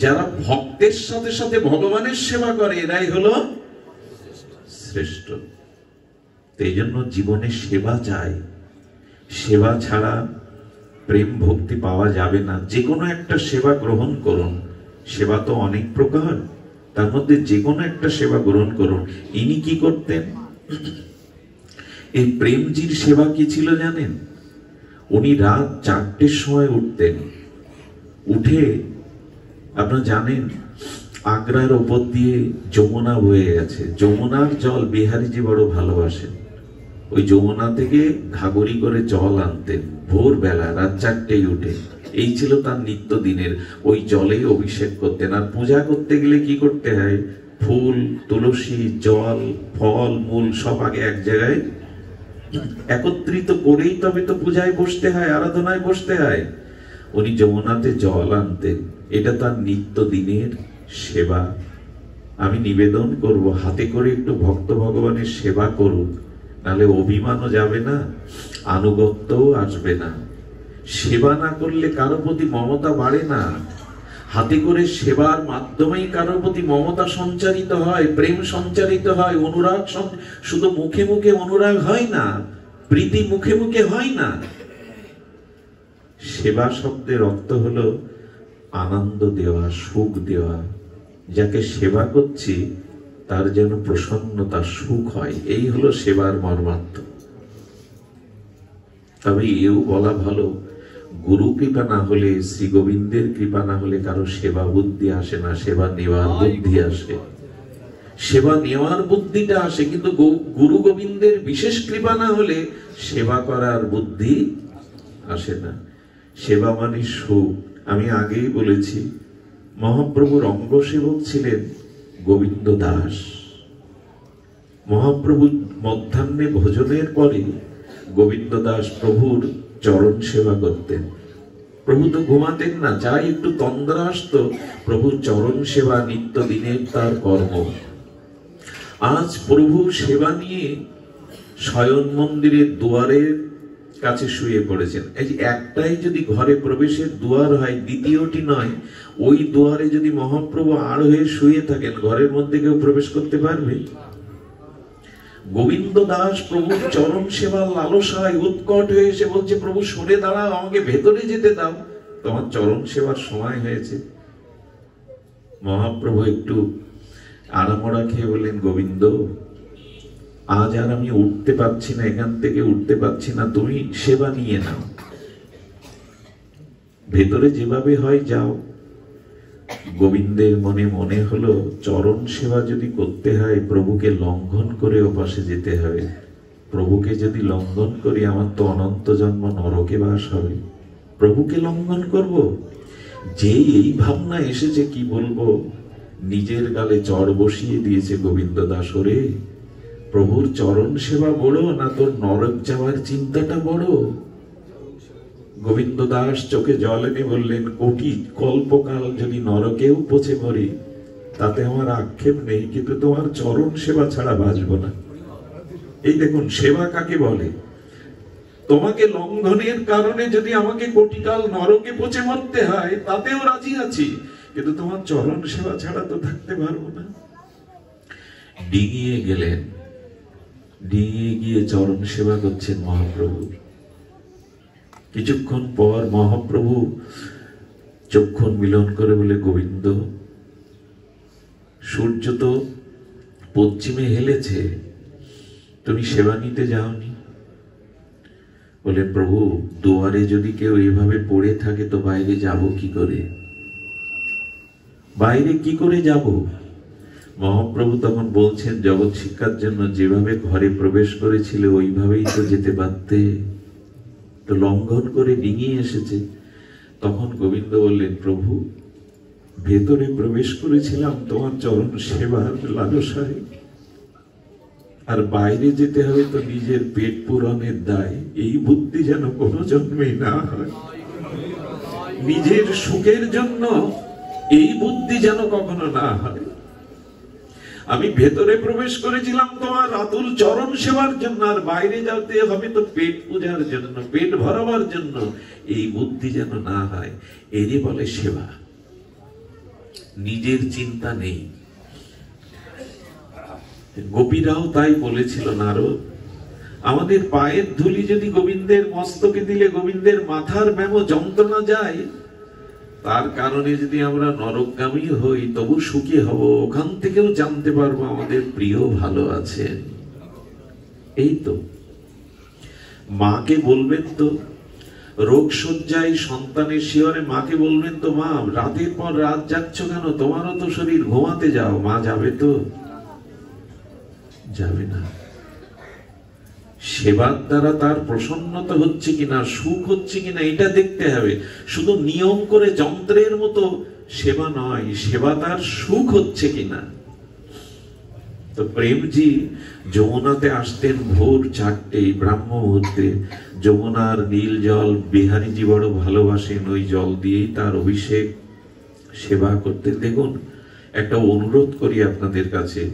Speaker 1: যারা ভক্তের সাথে সাথে ভগবানের সেবা করে এরাই হলো শ্রেষ্ঠ। এই জন্য জীবনে সেবা চাই। সেবা ছাড়া প্রেম ভক্তি পাওয়া যাবে না। যে কোনো একটা সেবা গ্রহণ করুন। সেবা তো অনেক প্রকার, তার মধ্যে যে কোনো একটা সেবা গ্রহণ করুন। ইনি কি করতেন? এই প্রেমজির সেবা কি ছিল জানেন? উনি রাত 4টের সময় উঠতেন। উঠে, আপনারা জানেন আগ্রার ওপর দিয়ে যমুনা বয়ে গেছে। যমুনার জল বিহারীজি বড় ভালোবাসেন। ওই যমুনা থেকে ঘাগরি করে জল আনতেন ভোরবেলা, রাত 4টেই উঠে। এই ছিল তার নিত্য দিনের। ওই জলে অভিষেক করতেন। আর পূজা করতে গেলে কি করতে হয়? ফুল, তুলসী, জল, ফল, মূল সব আগে এক জায়গায় একত্রিত করেই তবে তো পূজায় বসতে হয়, আরাধনায় বসতে হয়। উনি যমুনাতে জল আনতেন। এটা তার নিত্য দিনের সেবা। আমি নিবেদন করব, হাতে করে একটু ভক্ত ভগবানের সেবা করুন, নাহলে অভিমানও যাবে না, আনুগত্যও আসবে না। সেবা না করলে কারো প্রতি মমতা বাড়ে না। হাতে করে সেবার মাধ্যমেই কারোর প্রতি মমতা সঞ্চারিত হয়, প্রেম সঞ্চারিত হয়, অনুরাগ। শুধু মুখে মুখে অনুরাগ হয় না, প্রীতি মুখে মুখে হয় না। সেবা শব্দের অর্থ হলো আনন্দ দেওয়া, সুখ দেওয়া। যাকে সেবা করছি তার যেন প্রসন্নতা, সুখ হয়, এই হলো সেবার মর্মার্থ। তবে এও বলা ভালো, গুরু কৃপা না হলে, শ্রী গোবিন্দের কৃপা না হলে কারো সেবা বুদ্ধি আসে না। সেবা নেওয়ার বুদ্ধি আসে, সেবা নেওয়ার বুদ্ধিটা আসে, কিন্তু গুরু গোবিন্দের বিশেষ কৃপা না হলে সেবা করার বুদ্ধি আসে না। সেবা মানে সুখ। আমি আগেই বলেছি, মহাপ্রভুর অঙ্গসেবক ছিলেন গোবিন্দ দাস। মহাপ্রভু মধ্যাহ্নে ভোজনের পরে গোবিন্দ দাস প্রভুর চরণ সেবা করতেন। প্রভু তো ঘুমাতেন না, যাই একটু তন্দ্রা আসতো, প্রভুর চরণ সেবা নিত্য দিনের তার কর্ম। আজ প্রভু সেবা নিয়ে শয়ন মন্দিরের দুয়ারের কাছে শুয়ে পড়েছেন। এই যে একটাই যদি ঘরে প্রবেশের দুয়ার হয়, দ্বিতীয়টি নয়, ওই দুয়ারে যদি মহাপ্রভু আড় হয়ে শুয়ে থাকেন, ঘরের মধ্যে কেউ প্রবেশ করতে পারবে? গোবিন্দ দাস প্রভুর চরণ সেবার লালসায় উৎকট হয়ে এসে বলছে, প্রভু সরে দাঁড়াও, আমাকে ভেতরে যেতে দাও, তোমার চরণ সেবার সময় হয়েছে। মহাপ্রভু একটু আড়ামোড়া খেয়ে বললেন, গোবিন্দ, আজ আর আমি উঠতে পারছি না, এখান থেকে উঠতে পারছি না, তুমি সেবা নিয়ে নাও, ভেতরে যেভাবে হয় যাও। গোবিন্দের মনে মনে হলো, চরণ সেবা যদি করতে হয় প্রভুকে লঙ্ঘন করে ওপাশে যেতে হবে। প্রভুকে যদি লঙ্ঘন করি আমার তো অনন্ত জন্ম নরকে বাস হবে। প্রভুকে লঙ্ঘন করব? যে এই ভাবনা এসেছে, কি বলবো, নিজের গালে চড় বসিয়ে দিয়েছে গোবিন্দ দাস। ওরে, প্রভুর চরণ সেবা বড় না তোর নরক যাওয়ার চিন্তাটা বড়? গোবিন্দ দাস চোখে জল এনে বললেন, কোটি কল্পকাল যদি নরকেও পচে মরি তাতে আমার আক্ষেপ নেই, কিন্তু তোমার চরণ সেবা ছাড়া বাঁচব না। এই দেখুন সেবা কাকে বলে। তোমাকে লঙ্ঘনের কারণে যদি আমাকে কোটিকাল নরকে পচে মরতে হয় তাতেও রাজি আছি, কিন্তু তোমার চরণ সেবা ছাড়া তো থাকতে পারবো না। ডিঙিয়ে গেলেন, ডিঙিয়ে গিয়ে চরণ সেবা করছেন মহাপ্রভুর। কিছুক্ষণ পর মহাপ্রভু চক্ষু মিলন করে বলে, গোবিন্দ, সূর্য তো পশ্চিমে হেলেছে, তুমি সেবা নিতে যাওনি? বলে, প্রভু, দুয়ারে যদি কেউ এভাবে পড়ে থাকে তো বাইরে যাব কি করে? বাইরে কি করে যাব? মহাপ্রভু তখন বলছেন, জগৎ শিক্ষার জন্য যেভাবে ঘরে প্রবেশ করেছিল ওইভাবেই তো যেতে পারতে, তো লঙ্ঘন করে ডিঙিয়ে এসেছে। তখন গোবিন্দ বললেন, প্রভু, ভেতরে প্রবেশ করেছিলাম তোমার চরণ সেবার লালসায়, আর বাইরে যেতে হবে তো নিজের পেট পূরণের দায়। এই বুদ্ধি যেন কোনো জন্মেই না হয়। নিজের সুখের জন্য এই বুদ্ধি যেন কখনো না হয়। আমি ভেতরে প্রবেশ করেছিলাম তোমার আতুল চরণ সেবার জন্য, আর বাইরে যাতে হবে তো পেট পূজার জন্য, পেট ভরাবার জন্য। এই বুদ্ধি যেন না হয়, এরই বলে সেবা। নিজের চিন্তা নেই। গোপীরাও তাই বলেছিল নারদ, আমাদের পায়ের ধুলি যদি গোবিন্দের মস্তকে দিলে গোবিন্দের মাথার ব্যামো যন্ত্রণা যায়, তার কারণে যদি আমরা নরকগামী হই তবু সুখী হব, ওখান থেকেও জানতে পারবো আমাদের প্রিয় ভালো আছেন। এই তো মাকে বলবেন তো রোগ শয্যায় সন্তানের শিয়রে, মাকে বলবেন তো মা রাতের পর রাত যাচ্ছ কেন, তোমারও তো শরীর, ঘুমাতে যাও। মা যাবে তো? যাবে না। সেবার দ্বারা তার প্রসন্নতা হচ্ছে কিনা, সুখ হচ্ছে কিনা, এটা দেখতে হবে। শুধু নিয়ম করে যন্ত্রের মতো সেবা নয়, সেবা তার সুখ হচ্ছে কিনা। তো প্রেমজি যমুনাতে আসতেন ভোর 4টে ব্রাহ্ম মুহূর্তে। যমুনার নীল জল বিহারীজি বড় ভালোবাসেন, ওই জল দিয়েই তার অভিষেক সেবা করতে। দেখুন, একটা অনুরোধ করি আপনাদের কাছে,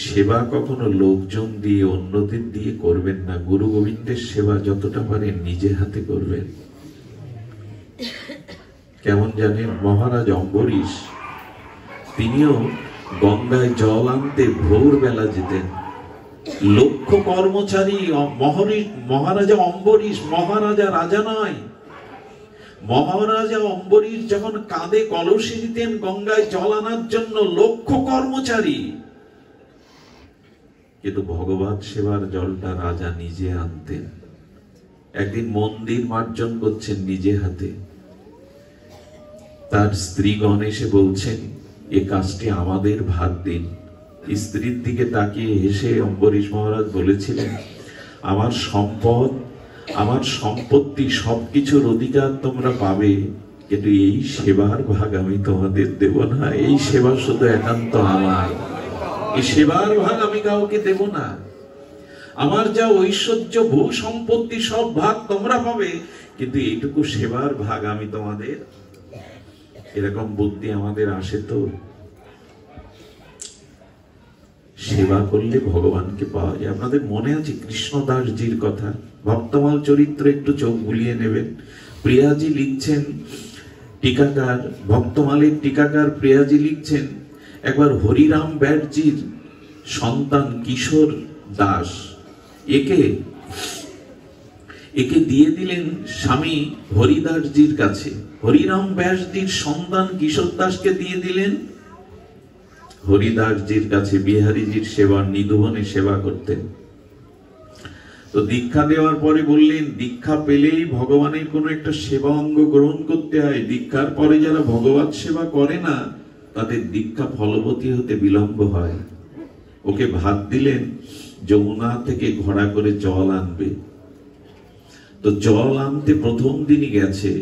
Speaker 1: সেবা কখনো লোকজন দিয়ে অন্যদের দিয়ে করবেন না। গুরু গোবিন্দের সেবা যতটা পারেন নিজে হাতে করবেন। কেমন জানেন, মহারাজ অম্বরীশ তিনিও গঙ্গায় জল আনতে ভোরবেলা যেতেন। লক্ষ কর্মচারী, মহারাজা অম্বরীশ, মহারাজা রাজা নয়, মহারাজা অম্বরীশ যখন কাঁধে কলসি দিতেন গঙ্গায় জল আনার জন্য, লক্ষ কর্মচারী। কিন্তু ভগবত সেবার জলটা রাজা নিজে আনতেন। একদিন মন্দির মার্জন করছেন নিজে হাতে, তার স্ত্রীগণ এসে বলছেন এ কাজটি আমাদের ভাগ দিন। স্ত্রীর দিকে তাকিয়ে হেসে অম্বরীশ মহারাজ বলেছিলেন, আমার সম্পদ, আমার সম্পত্তি, সবকিছুর অধিকার তোমরা পাবে, কিন্তু এই সেবার ভাগ আমি তোমাদের দেব না। এই সেবা শুধু একান্ত আমার, এই সেবার ভাগ আমি কাউকে দেব না। আমার যা ঐশ্বর্য ভূ সম্পত্তি সব ভাগ তোমরা পাবে, কিন্তু এইটুকু সেবার ভাগ আমি তোমাদের। এরকম বুদ্ধি আমাদের আসে তো? সেবা করলে ভগবানকে পাওয়া যায়। আপনাদের মনে আছে কৃষ্ণদাসজির কথা? ভক্তমাল চরিত্র একটু চোখ বুলিয়ে নেবেন। প্রিয়াজি লিখছেন, টিকাকার, ভক্তমালের টিকাকার প্রিয়াজি লিখছেন, একবার হরিরাম ব্যাসজির সন্তান কিশোর দাস একে দিয়ে দিলেন স্বামী হরিদাসজির কাছে। হরিরাম ব্যাসজির সন্তান কিশোর দাসকে দিয়ে দিলেন হরিদাসজির কাছে, বিহারীজির সেবার নিধুবনে সেবা করতেন। তো দীক্ষা দেওয়ার পরে বললেন, দীক্ষা পেলেই ভগবানের কোন একটা সেবা অঙ্গ গ্রহণ করতে হয়। দীক্ষার পরে যারা ভগবত সেবা করে না, তাদের দীক্ষা ফলবতী হতে বিলম্ব হয়। ওকে ভাত দিলেন যমুনা থেকে ঘোড়া করে জল আনবে। তো জল আনতে প্রথম দিনই গেছে,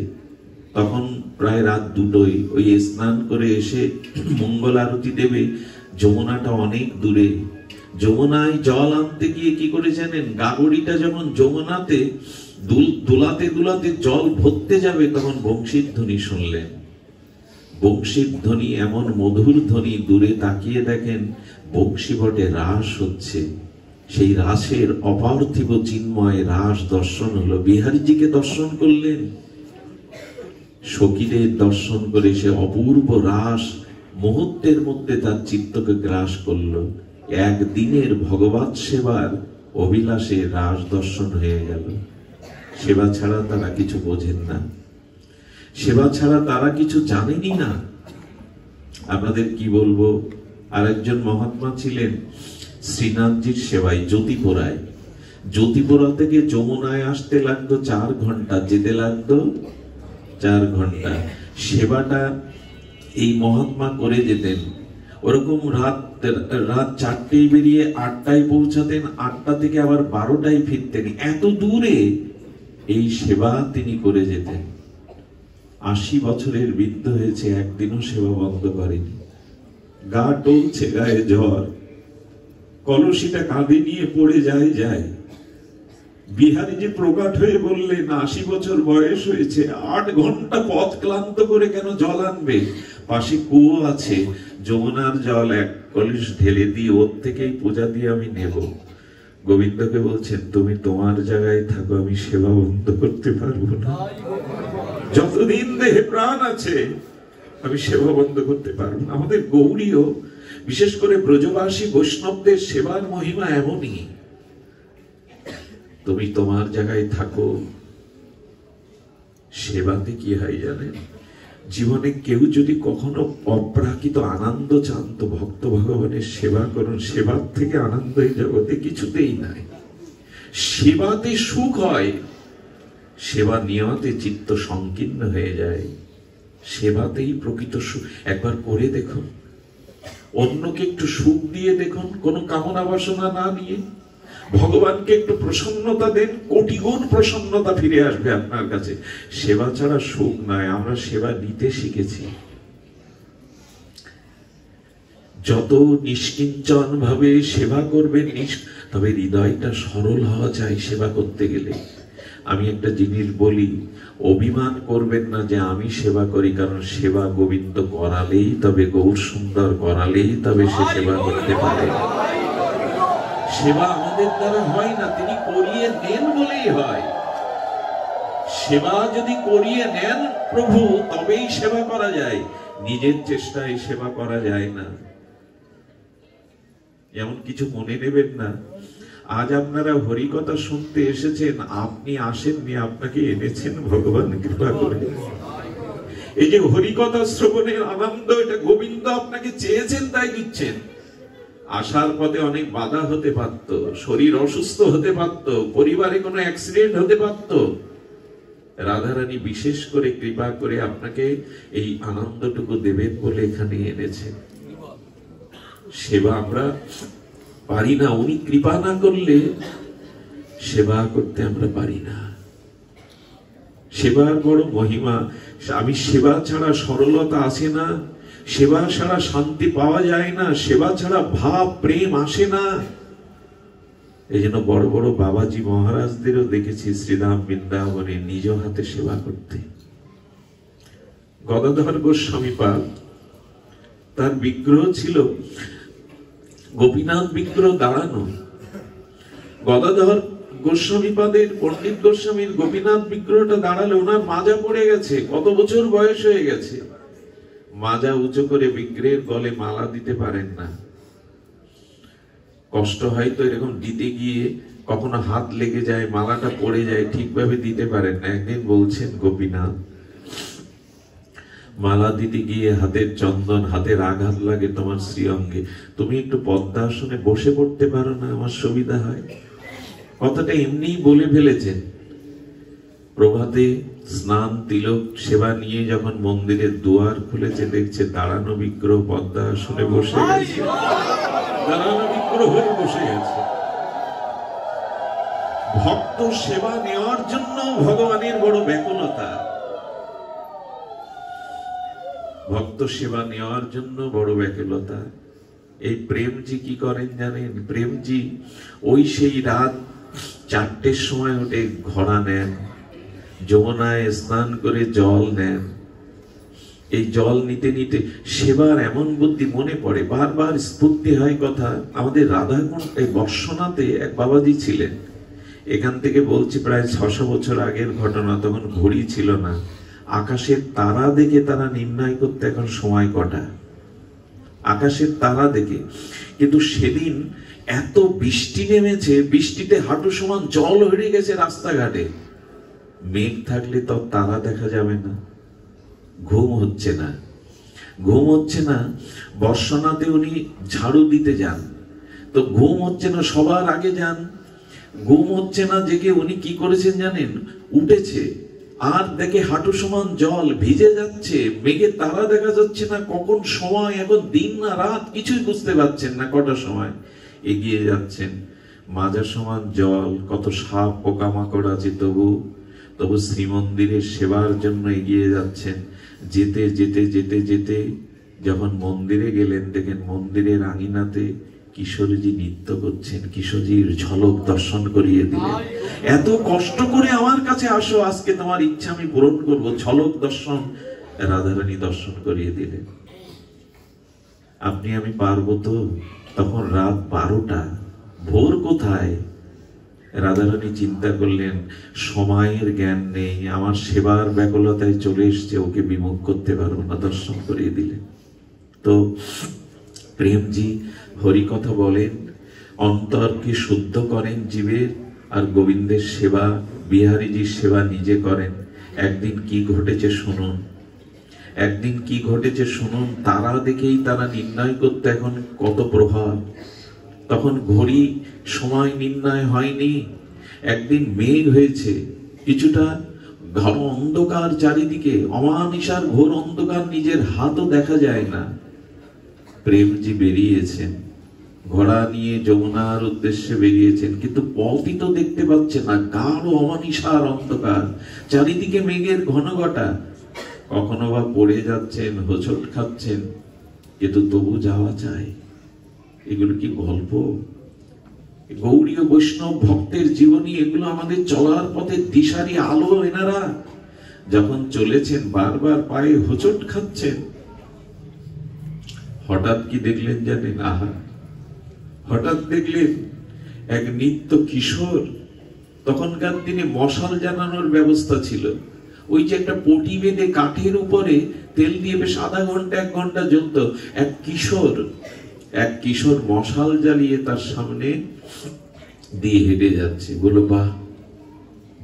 Speaker 1: তখন প্রায় রাত 2টোয়। ওই স্নান করে এসে মঙ্গল আরতি দেবে, যমুনাটা অনেক দূরে। যমুনায় জল আনতে গিয়ে কি করে জানেন, গাগড়িটা যখন যমুনাতে দুলাতে দুলাতে জল ভরতে যাবে, তখন বংশীর ধ্বনি শুনলেন। বংশীর ধ্বনি এমন মধুর ধ্বনি, দূরে তাকিয়ে দেখেন বংশী বটে রাস হচ্ছে। সেই রাসের অপার্থিব চিন্ময় রাস দর্শন হলো। বিহারীজিকে দর্শন করলেন, সখীদের দর্শন করে সে অপূর্ব রাস মুহূর্তের মধ্যে তার চিত্তকে গ্রাস করলো। একদিনের ভগবত সেবার অভিলাষে রাস দর্শন হয়ে গেল। সেবা ছাড়া তারা কিছু বোঝেন না, সেবা ছাড়া তারা কিছু জানেনই না। আপনাদের কি বলবো, আরেকজন মহাত্মা ছিলেন শ্রীনাথজির সেবায় জ্যোতিপুরায়। জ্যোতিপুরা থেকে যমুনায় আসতে লাগতো 4 ঘন্টা, যেতে লাগতো 4 ঘন্টা। সেবাটা এই মহাত্মা করে যেতেন। ওরকম রাত 4টায় বেরিয়ে 8টায় পৌঁছাতেন, 8টা থেকে আবার 12টায় ফিরতেন। এত দূরে এই সেবা তিনি করে যেতেন। 80 বছরের বৃদ্ধ হয়েছে, একদিনও সেবা বন্ধ করেনি। গা টলছে, গায়ে জ্বর, কলসিটা কাঁধে নিয়ে পড়ে যায়। বিহারীজি প্রকট হয়ে বললেন, 80 বছর বয়স হয়েছে, 8 ঘন্টা পথ ক্লান্ত করে কেন জল আনবে? পাশে কুয়ো আছে, যমুনার জল 1 কলস ঢেলে দিয়ে ওর থেকেই পূজা দিয়ে আমি নেব। গোবিন্দকে বলছেন, তুমি তোমার জায়গায় থাকো, আমি সেবা বন্ধ করতে পারবো না। যতদিন দেহে প্রাণ আছে আমি সেবা বন্ধ করতে পারবো না। আমাদের গৌড়ীয়, বিশেষ করে ব্রজবাসী বৈষ্ণবদের সেবার মহিমা এমনই, তুমি তোমার জায়গায় থাকো। সেবাতে কি হয় জানেন? জীবনে কেউ যদি কখনো অপ্রাকৃত আনন্দ চান তো ভক্ত ভগবানের সেবা করুন। সেবার থেকে আনন্দ এই জগতে কিছুতেই নাই। সেবাতে সুখ হয়, সেবা নিয়তে চিত্ত সংকীর্ণ হয়ে যায়। সেবাতেই প্রকৃত সুখ। একবার করে দেখুন, অন্যকে একটু সুখ দিয়ে দেখুন, কোনো কামনা বাসনা না নিয়ে। ভগবানকে একটু প্রসন্নতা দেন, কোটি গুণ প্রসন্নতা ফিরে আসবে আপনার কাছে। সেবা ছাড়া সুখ নয়। আমরা সেবা নিতে শিখেছি। যত নিষ্কিঞ্চন ভাবে সেবা করবেন, তবে হৃদয়টা সরল হওয়া চাই সেবা করতে গেলে। আমি একটা জিনিস বলি, অভিমান করবেন না যে আমি সেবা করি, কারণ সেবা গোবিন্দ করালেই তবে, গৌর সুন্দর করালেই তবে সে সেবা করতে পারে। সেবা আমাদের দ্বারা হয় না, তিনি করিয়ে দেন বলেই হয়। সেবা যদি করিয়ে নেন প্রভু, তবেই সেবা করা যায়। নিজের চেষ্টায় সেবা করা যায় না। এমন কিছু মনে নেবেন না। আজ আপনারা হরিকথা শুনতে এসেছেন, আপনি আসেননি, আপনাকে এনেছেন ভগবান কৃপা করে। এই যে হরিকথা শ্রবণের আনন্দ, এটা গোবিন্দ আপনাকে চেয়েছেন তাই দিচ্ছেন। আসার পথে অনেক বাধা হতে পারত, শরীর অসুস্থ হতে পারত, পরিবারে কোনো অ্যাক্সিডেন্ট হতে পারত। রাধারানী বিশেষ করে কৃপা করে আপনাকে এই আনন্দটুকু দেবেন বলে এখানে এনেছেন। সেবা আমরা পারি না, উনি কৃপা না করলে সেবা করতে আমরা পারি না। সেবার বড় মহিমা। আমি সেবা ছাড়া সরলতা আসে না, সেবা ছাড়া শান্তি পাওয়া যায় না, সেবা ছাড়া ভাব প্রেম আসে না। এই জন্য বড় বড় বাবাজি মহারাজদেরও দেখেছি শ্রীরাম বৃন্দাবনে নিজ হাতে সেবা করতে। গদাধর গোস্বামী পাদ, তার বিগ্রহ ছিল গোপীনাথ বিগ্রহ দাঁড়ানো। গদাধর গোস্বামী পাদের, পণ্ডিত গোস্বামীর গোপীনাথ বিগ্রহটা দাঁড়ালে ওনার মাজা পড়ে গেছে, কত বছর বয়স হয়ে গেছে। মাজা উঁচু করে বিগ্রহের গলে মালা দিতে পারেন না। কষ্ট হয় তো, এরকম দিতে গিয়ে কখনো হাত লেগে যায়, মালাটা পড়ে যায়, ঠিকভাবে দিতে পারেন না। একদিন বলছেন গোপীনাথ, মালা দিতে গিয়ে হাতের চন্দন, হাতের আঘাত লাগে তোমার শ্রীঅঙ্গে, তুমি একটু পদ্মাসনে বসে পড়তে পারো না, আমার সুবিধা হয়। কথাটা এমনিই বলে ফেলেছেন। প্রভাতে স্নান তিলক সেবা নিয়ে যখন মন্দিরের দুয়ার খুলেছে, দেখছে দাঁড়ানো বিগ্রহ পদ্মাসনে বসে গেছে, দাঁড়ানো বিগ্রহ হয়ে বসে গেছে। ভক্ত সেবা নেওয়ার জন্য ভগবানের বড় ব্যাকুলতা, ভক্ত সেবা নেওয়ার জন্য বড় ব্যাকুলতা। এই প্রেমজি কি করেন জানেন? প্রেমজি ওই সেই রাত 4টের সময় উঠে ঘোড়া নেন, যমুনায় স্নান করে জল নেন। এই জল নিতে নিতে সেবার এমন বুদ্ধি মনে পড়ে, বারবার স্ফূর্তি হয় কথা। আমাদের রাধাকুণ্ড এই বর্ষনাতে এক বাবাজি ছিলেন, এখান থেকে বলছি প্রায় 600 বছর আগের ঘটনা। তখন ঘড়ি ছিল না, আকাশের তারা দেখে তারা নির্ণয় করতে এখন সময় কটা, আকাশের তারা দেখে। কিন্তু সেদিন এত বৃষ্টি নেমেছে, বৃষ্টিতে হাঁটু সমান জল হয়ে গেছে রাস্তাঘাটে। মেঘ থাকলে তো তারা দেখা যাবে না। ঘুম হচ্ছে না, ঘুম হচ্ছে না। বর্ষনাতে উনি ঝাড়ু দিতে যান, তো ঘুম হচ্ছে না, সবার আগে যান। ঘুম হচ্ছে না জেগে উনি কি করেছেন জানেন? উঠেছে, আর দেখে হাঁটু সমান জল, ভিজে যাচ্ছে, মেঘে তারা দেখা যাচ্ছে না, কখন সময়, এখন দিন না রাত কিছুই বুঝতে পারছেন না, কটার সময়। এগিয়ে যাচ্ছেন, মাজা সমান জল, কত সাপ পোকামাকড় আছে, তবু শ্রীমন্দিরের সেবার জন্য এগিয়ে যাচ্ছেন। যেতে যেতে যেতে যেতে যখন মন্দিরে গেলেন, দেখেন মন্দিরের আঙিনাতে কিশোরজি নৃত্য করছেন, কিশোরজির ঝলক দর্শন করিয়ে দিলেন। এত কষ্ট করে আমার কাছে আসো, আজকে তোমার ইচ্ছা আমি পূরণ করব। ঝলক দর্শন রাধারানী দর্শন করিয়ে দিলেন। আপনি আমি পারবো তো? তখন রাত 12টা, ভোর কোথায়? রাধারানী চিন্তা করলেন সময়ের জ্ঞান নেই, আমার সেবার ব্যাকুলতায় চলে এসছে, ওকে বিমুখ করতে পারবো না, দর্শন করিয়ে দিলেন। তো প্রেমজি হরি কথা বলেন, অন্তরকে শুদ্ধ করেন জীবের, আর গোবিন্দের সেবা, বিহারীজির সেবা নিজে করেন। একদিন কি ঘটেছে শুনুন, একদিন কি ঘটেছে শুনুন। তারা দেখেই তারা নির্ণয় করতে এখন কত প্রভাব। তখন ঘড়ি সময় নির্ণয় হয়নি। একদিন মেঘ হয়েছে, কিছুটা ঘন অন্ধকার চারিদিকে, অমানিসার ঘোর অন্ধকার, নিজের হাতও দেখা যায় না। প্রেমজি বেরিয়েছেন, ঘোড়া নিয়ে যমুনার উদ্দেশ্যে বেরিয়েছেন, কিন্তু পথই তো দেখতে পাচ্ছেন না, গাঢ় অমানিসার অন্ধকার, চারিদিকে মেঘের ঘনঘটা। কখনো বা পড়ে যাচ্ছেন, হোঁচট খাচ্ছেন, কিন্তু তবু যাওয়া চাই। এগুলো কি গল্প? গৌড়ীয় বৈষ্ণব ভক্তের জীবনী, এগুলো আমাদের চলার পথে দিশারি আলো। এনারা যখন চলেছেন বারবার পায়ে হোঁচট খাচ্ছেন, হঠাৎ কি দেখলেন জানেন? আহা, হঠাৎ দেখলেন এক নিত্য কিশোর। তখনকার দিনে মশাল জ্বালানোর ব্যবস্থা ছিল। ওই যে একটা পটি বেঁধে কাঠের উপরে তেল দিয়ে বেশ আধা ঘন্টা 1 ঘন্টা জ্বলত। এক কিশোর মশাল জ্বালিয়ে তার সামনে দিয়ে হেঁটে যাচ্ছে। বলো বাহ,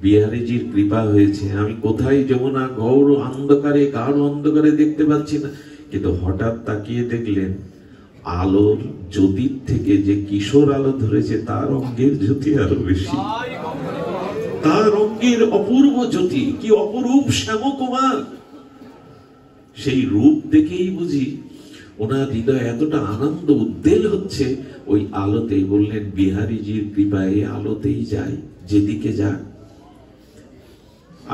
Speaker 1: বিহারীজির কৃপা হয়েছে, আমি কোথায় যমুনা গৌর অন্ধকারে, গাঢ় অন্ধকারে দেখতে পাচ্ছি না। কিন্তু হঠাৎ তাকিয়ে দেখলেন আলোর জ্যোতির থেকে যে কিশোর আলো ধরেছে, তার অঙ্গের জ্যোতি আরো বেশি, তার অঙ্গের অপূর্ব জ্যোতি, কি অপরূপ শ্যামকুমার। সেই রূপ দেখেই বুঝি ওনার হৃদয় এতটা আনন্দ উদ্বেল হচ্ছে। ওই আলোতেই বললেন, বিহারীজির কৃপায় আলোতেই যাই, যেদিকে যাক।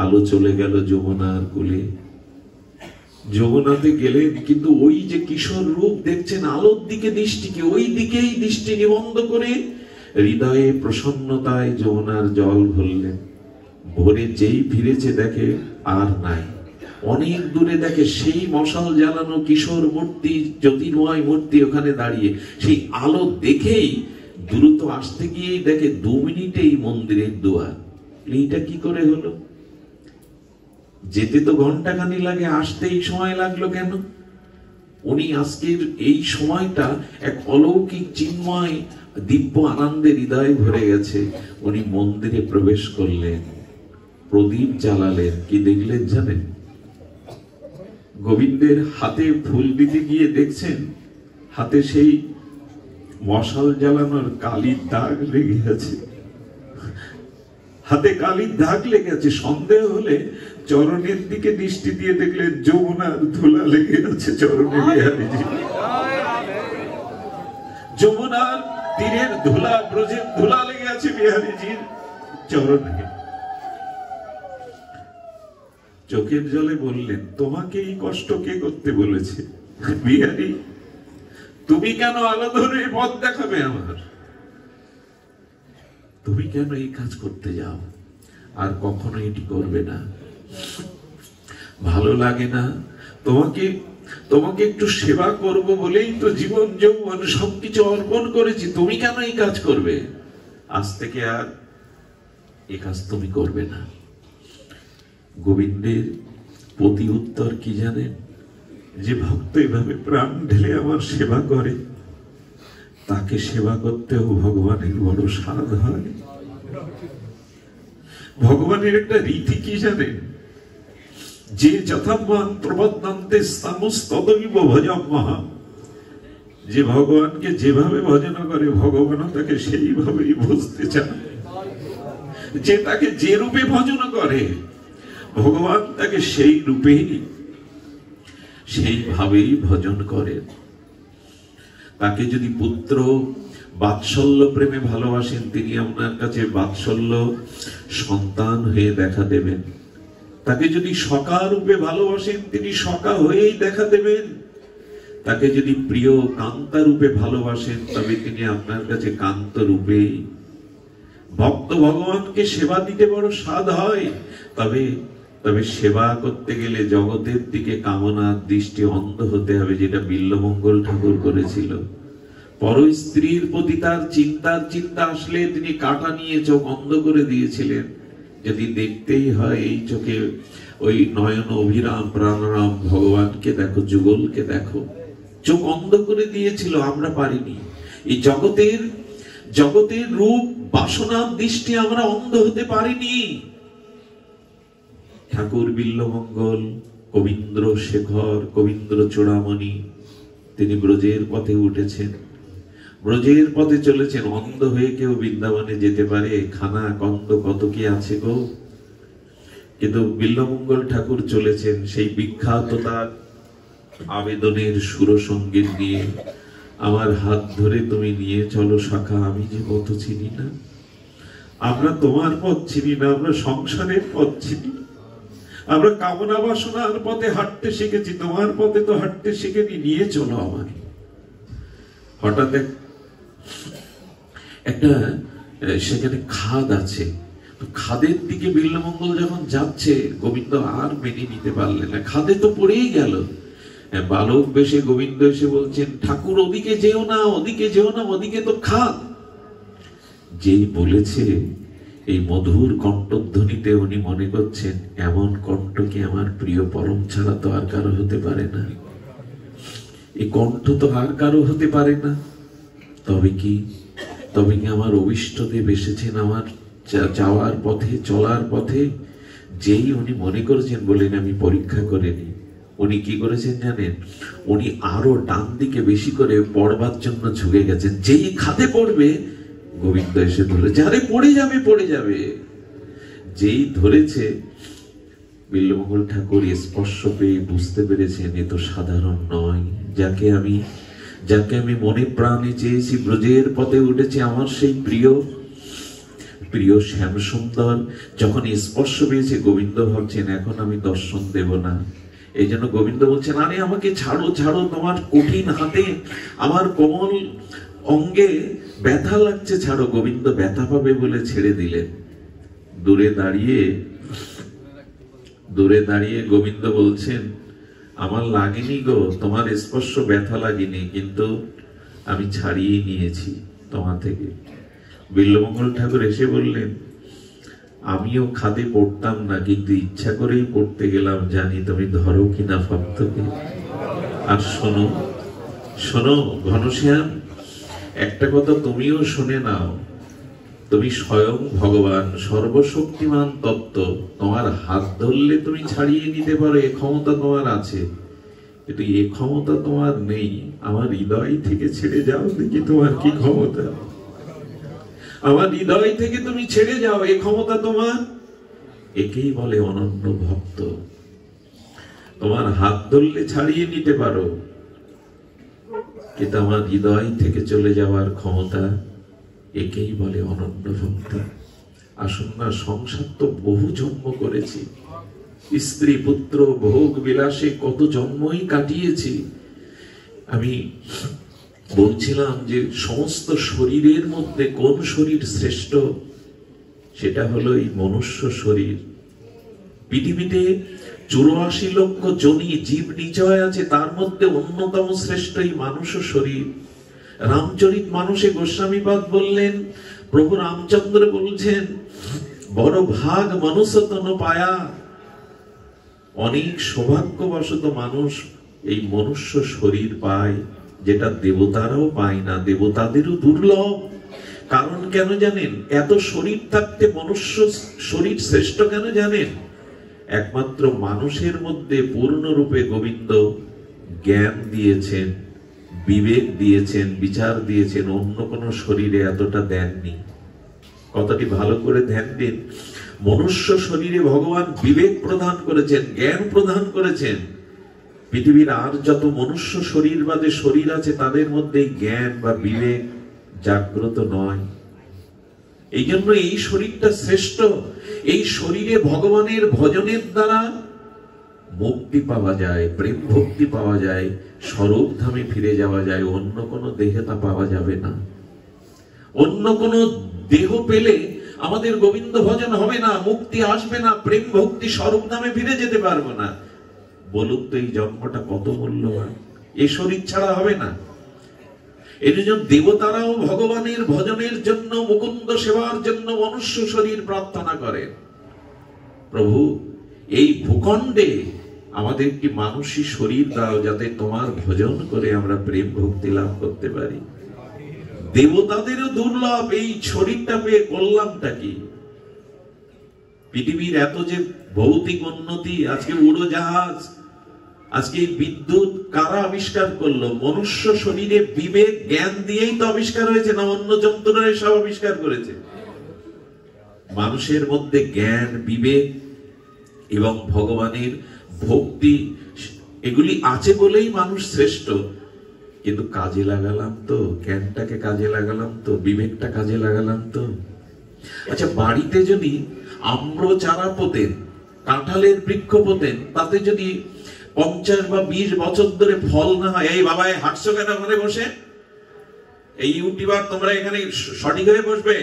Speaker 1: আলো চলে গেল যমুনার কূলে, যমুনাতে গেলেন, কিন্তু ওই যে কিশোর রূপ দেখছেন, আলোর দিকে দৃষ্টিকে, ওই দিকেই দৃষ্টি নিবন্ধ করে হৃদয়ে প্রসন্নতায় যমুনার জল ভরলেন। ভোরে যেই ফিরেছে দেখে আর নাই। অনেক দূরে দেখে সেই মশাল জ্বালানো কিশোর মূর্তি, জ্যোতির্ময় মূর্তি ওখানে দাঁড়িয়ে। সেই আলো দেখেই দ্রুত আসতে গিয়েই দেখে 2 মিনিটেই মন্দিরের দুয়ার। এইটা কি করে হলো? যেতে তো ঘন্টাখানি লাগে, আসতে এই সময় লাগলো কেন? উনি আজকের এই সময়টা এক অলৌকিক চিন্ময় দিব্য আনন্দে হৃদয় ভরে গেছে। উনি মন্দিরে প্রবেশ করলেন, প্রদীপ জ্বালালেন। কি দেখলেন জানেন? গোবিন্দের হাতে ফুল দিতে গিয়ে দেখছেন হাতে সেই মশাল জ্বালানোর কালির দাগ লেগে আছে, হাতে কালির দাগ লেগে আছে। সন্দেহ হলে চরণের দিকে দৃষ্টি দিয়ে দেখলেন যমুনার ধুলা লেগে আছে চরণে বিহারীজি। যমুনার তীরের ধুলা, ব্রজের ধুলা লেগে আছে বিহারীজির চরণে। চোখের জলে বললেন, তোমাকে এই কষ্ট কে করতে বলেছে? বিহারী, তুমি কেন আলো ধরে পথ দেখাবে আমার? তুমি কেন এই কাজ করতে যাও? আর কখনো এটি করবে না। ভালো লাগে না? তোমাকে একটু সেবা করব বলেই তো জীবন যৌবন সবকিছু অর্পণ করেছি। তুমি কেন এই কাজ করবে? আজ থেকে আর এই কাজ তুমি করবে না। গোবিন্দের প্রতি উত্তর কি জানেন? যে ভক্ত এভাবে প্রাণ ঢেলে আমার সেবা করে, তাকে সেবা করতেও ভগবানের বড় স্বাদ হয়। ভগবানের একটা রীতি কি জানেন? যে যথামান প্রবদ্ধন্তে স্থামস্তদৈব ভজম্মহা, যে ভগবানকে যেভাবে ভজন করে ভগবানও তাকে সেইভাবেই বুঝতে চায়। যে তাকে যে রূপে ভজন করে ভগবান তাকে সেই রূপেই সেইভাবেই ভজন করে। তাকে যদি পুত্র বাৎসল্য প্রেমে ভালোবাসেন, তিনি আপনার কাছে বাৎসল্য সন্তান হয়ে দেখা দেবেন। তাকে যদি সখা রূপে ভালোবাসেন, তিনি সখা হয়েই দেখা দেবেন। তাকে যদি প্রিয় কান্তা রূপে ভালোবাসেন তবে তিনি আপনার কাছে কান্ত রূপে। ভক্ত ভগবানকে সেবা দিতে বড় স্বাদ হয়, তবে তবে সেবা করতে গেলে জগতের দিকে কামনার দৃষ্টি অন্ধ হতে হবে, যেটা বিল্বমঙ্গল ঠাকুর করেছিল। পর স্ত্রীর প্রতি তার চিন্তা আসলে তিনি কাঁটা নিয়ে চোখ অন্ধ করে দিয়েছিলেন। যদি দেখতেই হয় এই চোখে ওই নয়ন অভিরাম প্রাণরাম ভগবানকে দেখো, যুগলকে দেখো, চোখ অন্ধ করে দিয়েছিল। আমরা পারিনি। এই জগতের রূপ বাসনার দৃষ্টি আমরা অন্ধ হতে পারিনি। ঠাকুর বিল্বমঙ্গল, কবীন্দ্র শেখর, কবীন্দ্র চূড়ামণি, তিনি ব্রজের পথে উঠেছেন, ব্রজের পথে চলেছেন। অন্ধ হয়ে কেউ বৃন্দাবনে যেতে পারে? খানা কন্দ কত কি আছে গো। কিন্তু বিল্বমঙ্গল ঠাকুর চলেছেন সেই বিখ্যাত তার আবেদনের সুরসঙ্গীত নিয়ে। আমার হাত ধরে তুমি নিয়ে চলো শাখা, আমি যে পথ চিনি না। আমরা তোমার পথ চিনি না, আমরা সংসারের পথ চিনি, আমরা কামনা বাসনার পথে হাঁটতে শিখেছি, তোমার পথে তো হাঁটতে শিখেনি, নিয়ে চলো আমার। হঠাৎ একটা সেখানে খাদ আছে, খাদের দিকে বিল্বমঙ্গল যখন যাচ্ছে, গোবিন্দ আর মেনে নিতে পারলেন না, খাদে তো পড়েই গেল। বালক বেশে গোবিন্দ এসে বলছেন, ঠাকুর ওদিকে যেও না, ওদিকে যেও না, ওদিকে তো খাদ। যেই বলেছে, এই মধুর কণ্ঠধ্বনিতে উনি মনে করছেন, এমন কণ্ঠ কি আমার প্রিয় পরম ছাড়া তো আর কারো হতে পারে না, এই কণ্ঠ তো আর কারো হতে পারে না। তবে কি আমার অভিষ্টদেব এসেছেন আমার যাওয়ার পথে, চলার পথে। যেই উনি মনে করেছেন, বলেন আমি পরীক্ষা করে নি, উনি কি করেছেন জানেন? উনি আরো ডান দিকে বেশি করে পড়বার জন্য ঝুঁকে গেছেন। যেই খাদে পড়বে, গোবিন্দ এসে ধরে, যারে পড়ে যাবে। যেই ধরেছে, বিল্বমঙ্গল ঠাকুর স্পর্শ পেয়ে বুঝতে পেরেছেন এ তো সাধারণ নয়। যাকে আমি মনে প্রাণে চেয়েছি, ব্রজের পথে উঠেছে আমার সেই প্রিয় শ্যাম সুন্দর, যখন স্পর্শ পেয়েছে, গোবিন্দ ভাবছেন এখন আমি দর্শন দেব না। এই জন্য গোবিন্দ বলছেন, আরে আমাকে ছাড়ো, তোমার কঠিন হাতে আমার কোমল অঙ্গে ব্যথা লাগছে, ছাড়ো। গোবিন্দ ব্যথা পাবে বলে ছেড়ে দিলেন। দূরে দাঁড়িয়ে গোবিন্দ বলছেন, আমার লাগেনি গো, তোমার স্পর্শ ব্যথা লাগেনি, কিন্তু আমি ছাড়িয়ে নিয়েছি তোমার থেকে। বিল্বমঙ্গল ঠাকুর এসে বললেন, আমিও খাদে পড়তাম না, কিন্তু ইচ্ছা করেই পড়তে গেলাম, জানি তুমি ধরো কিনা ভক্তকে। আর শোনো ঘনশ্যাম, একটা কথা তুমিও শুনে নাও, তুমি স্বয়ং ভগবান, সর্বশক্তিমান তত্ত্ব, তোমার হাত ধরলে তুমি ছাড়িয়ে নিতে পারো, এ ক্ষমতা তোমার আছে, কিন্তু এ ক্ষমতা তোমার নেই। আমার হৃদয় থেকে ছেড়ে যাও, দেখি তোমার কি ক্ষমতা। আমার হৃদয় থেকে তুমি ছেড়ে যাও, এ ক্ষমতা তোমার। একেই বলে অনন্য ভক্ত। তোমার হাত ধরলে ছাড়িয়ে নিতে পারো, কিন্তু আমার হৃদয় থেকে চলে যাওয়ার ক্ষমতা, একেই বলে অনন্য ভক্ত। আসুন না, সংসার তো বহু জন্ম করেছি, স্ত্রী পুত্র ভোগ বিলাসে কত জন্মই কাটিয়েছি। আমি বলছিলাম যে সমস্ত শরীরের মধ্যে কোন শরীর শ্রেষ্ঠ, সেটা হলো এই মনুষ্য শরীর। পৃথিবীতে 84 লক্ষ জনি জীব নিচয় আছে, তার মধ্যে অন্যতম শ্রেষ্ঠ এই মানুষ শরীর। রামচরিত মানুষে গোস্বামীপাদ বললেন, প্রভু রামচন্দ্র বলছেন, বড় ভাগ মানুষ তন পায়া। অনেক সৌভাগ্যবশত মানুষ এই মনুষ্য শরীর পায়, যেটা দেবতারাও পায় না, দেবতাদেরও দুর্লভ। কারণ কেন জানেন? এত শরীর থাকতে মনুষ্য শরীর শ্রেষ্ঠ কেন জানেন? একমাত্র মানুষের মধ্যে পূর্ণরূপে গোবিন্দ জ্ঞান দিয়েছেন, বিবেক দিয়েছেন, বিচার দিয়েছেন, অন্য কোন শরীরে এতটা দেননি। কথাটি ভালো করে ধ্যান দিন। মনুষ্য শরীরে ভগবান বিবেক প্রদান করেছেন, জ্ঞান প্রদান করেছেন। পৃথিবীর আর যত মনুষ্য শরীর বাদে শরীর আছে, তাদের মধ্যে জ্ঞান বা বিবেক জাগ্রত নয়। এই জন্য এই শরীরটা শ্রেষ্ঠ। এই শরীরে ভগবানের ভজনের দ্বারা মুক্তি পাওয়া যায়, প্রেম ভক্তি পাওয়া যায়, স্বরূপধামে ফিরে যাওয়া যায়, অন্য কোনো দেহে তা পাওয়া যাবে না। অন্য কোনো দেহ পেলে আমাদের গোবিন্দ ভজন হবে না, মুক্তি আসবে না, প্রেম ভক্তি স্বরূপধামে ফিরে যেতে পারবো না। বলুন তো এই জন্মটা কত মূল্যবান, এই শরীর ছাড়া হবে না। এর জন্য দেবতারাও ভগবানের ভজনের জন্য, মুকুন্দ সেবার জন্য মনুষ্য শরীর প্রার্থনা করেন। প্রভু, এই ভূখণ্ডে আমাদের কি মানুষই শরীর দাও, যাতে তোমার ভজন করে আমরা প্রেম ভক্তি লাভ করতে পারি। দেবতাদেরও দুর্লভ এই শরীরটা পেয়ে করলামটা কি? পৃথিবীর এত যে ভৌতিক উন্নতি, আজকে উড়োজাহাজ, আজকে বিদ্যুৎ কারা আবিষ্কার করলো? মনুষ্য শরীরে বিবেক জ্ঞান দিয়েই তো আবিষ্কার হয়েছে, না অন্য যন্ত্রণায় সব আবিষ্কার করেছে? মানুষের মধ্যে জ্ঞান, বিবেক এবং ভগবানের ভক্তি এগুলি আছে বলেই মানুষ শ্রেষ্ঠ। কিন্তু কাজে লাগালাম তো? জ্ঞানটাকে কাজে লাগালাম তো? বিবেকটা কাজে লাগালাম তো? আচ্ছা, বাড়িতে যদি আম্র চারা পোতেন, কাঁঠালের বৃক্ষ পোতেন, তাতে যদি 50 বা 20 বছর ধরে ফল না হয়, এই বাবা হাঁটছো কেন ঘরে বসে? এই ইউটিউবার তোমরা এখানে সঠিক হয়ে বসবে?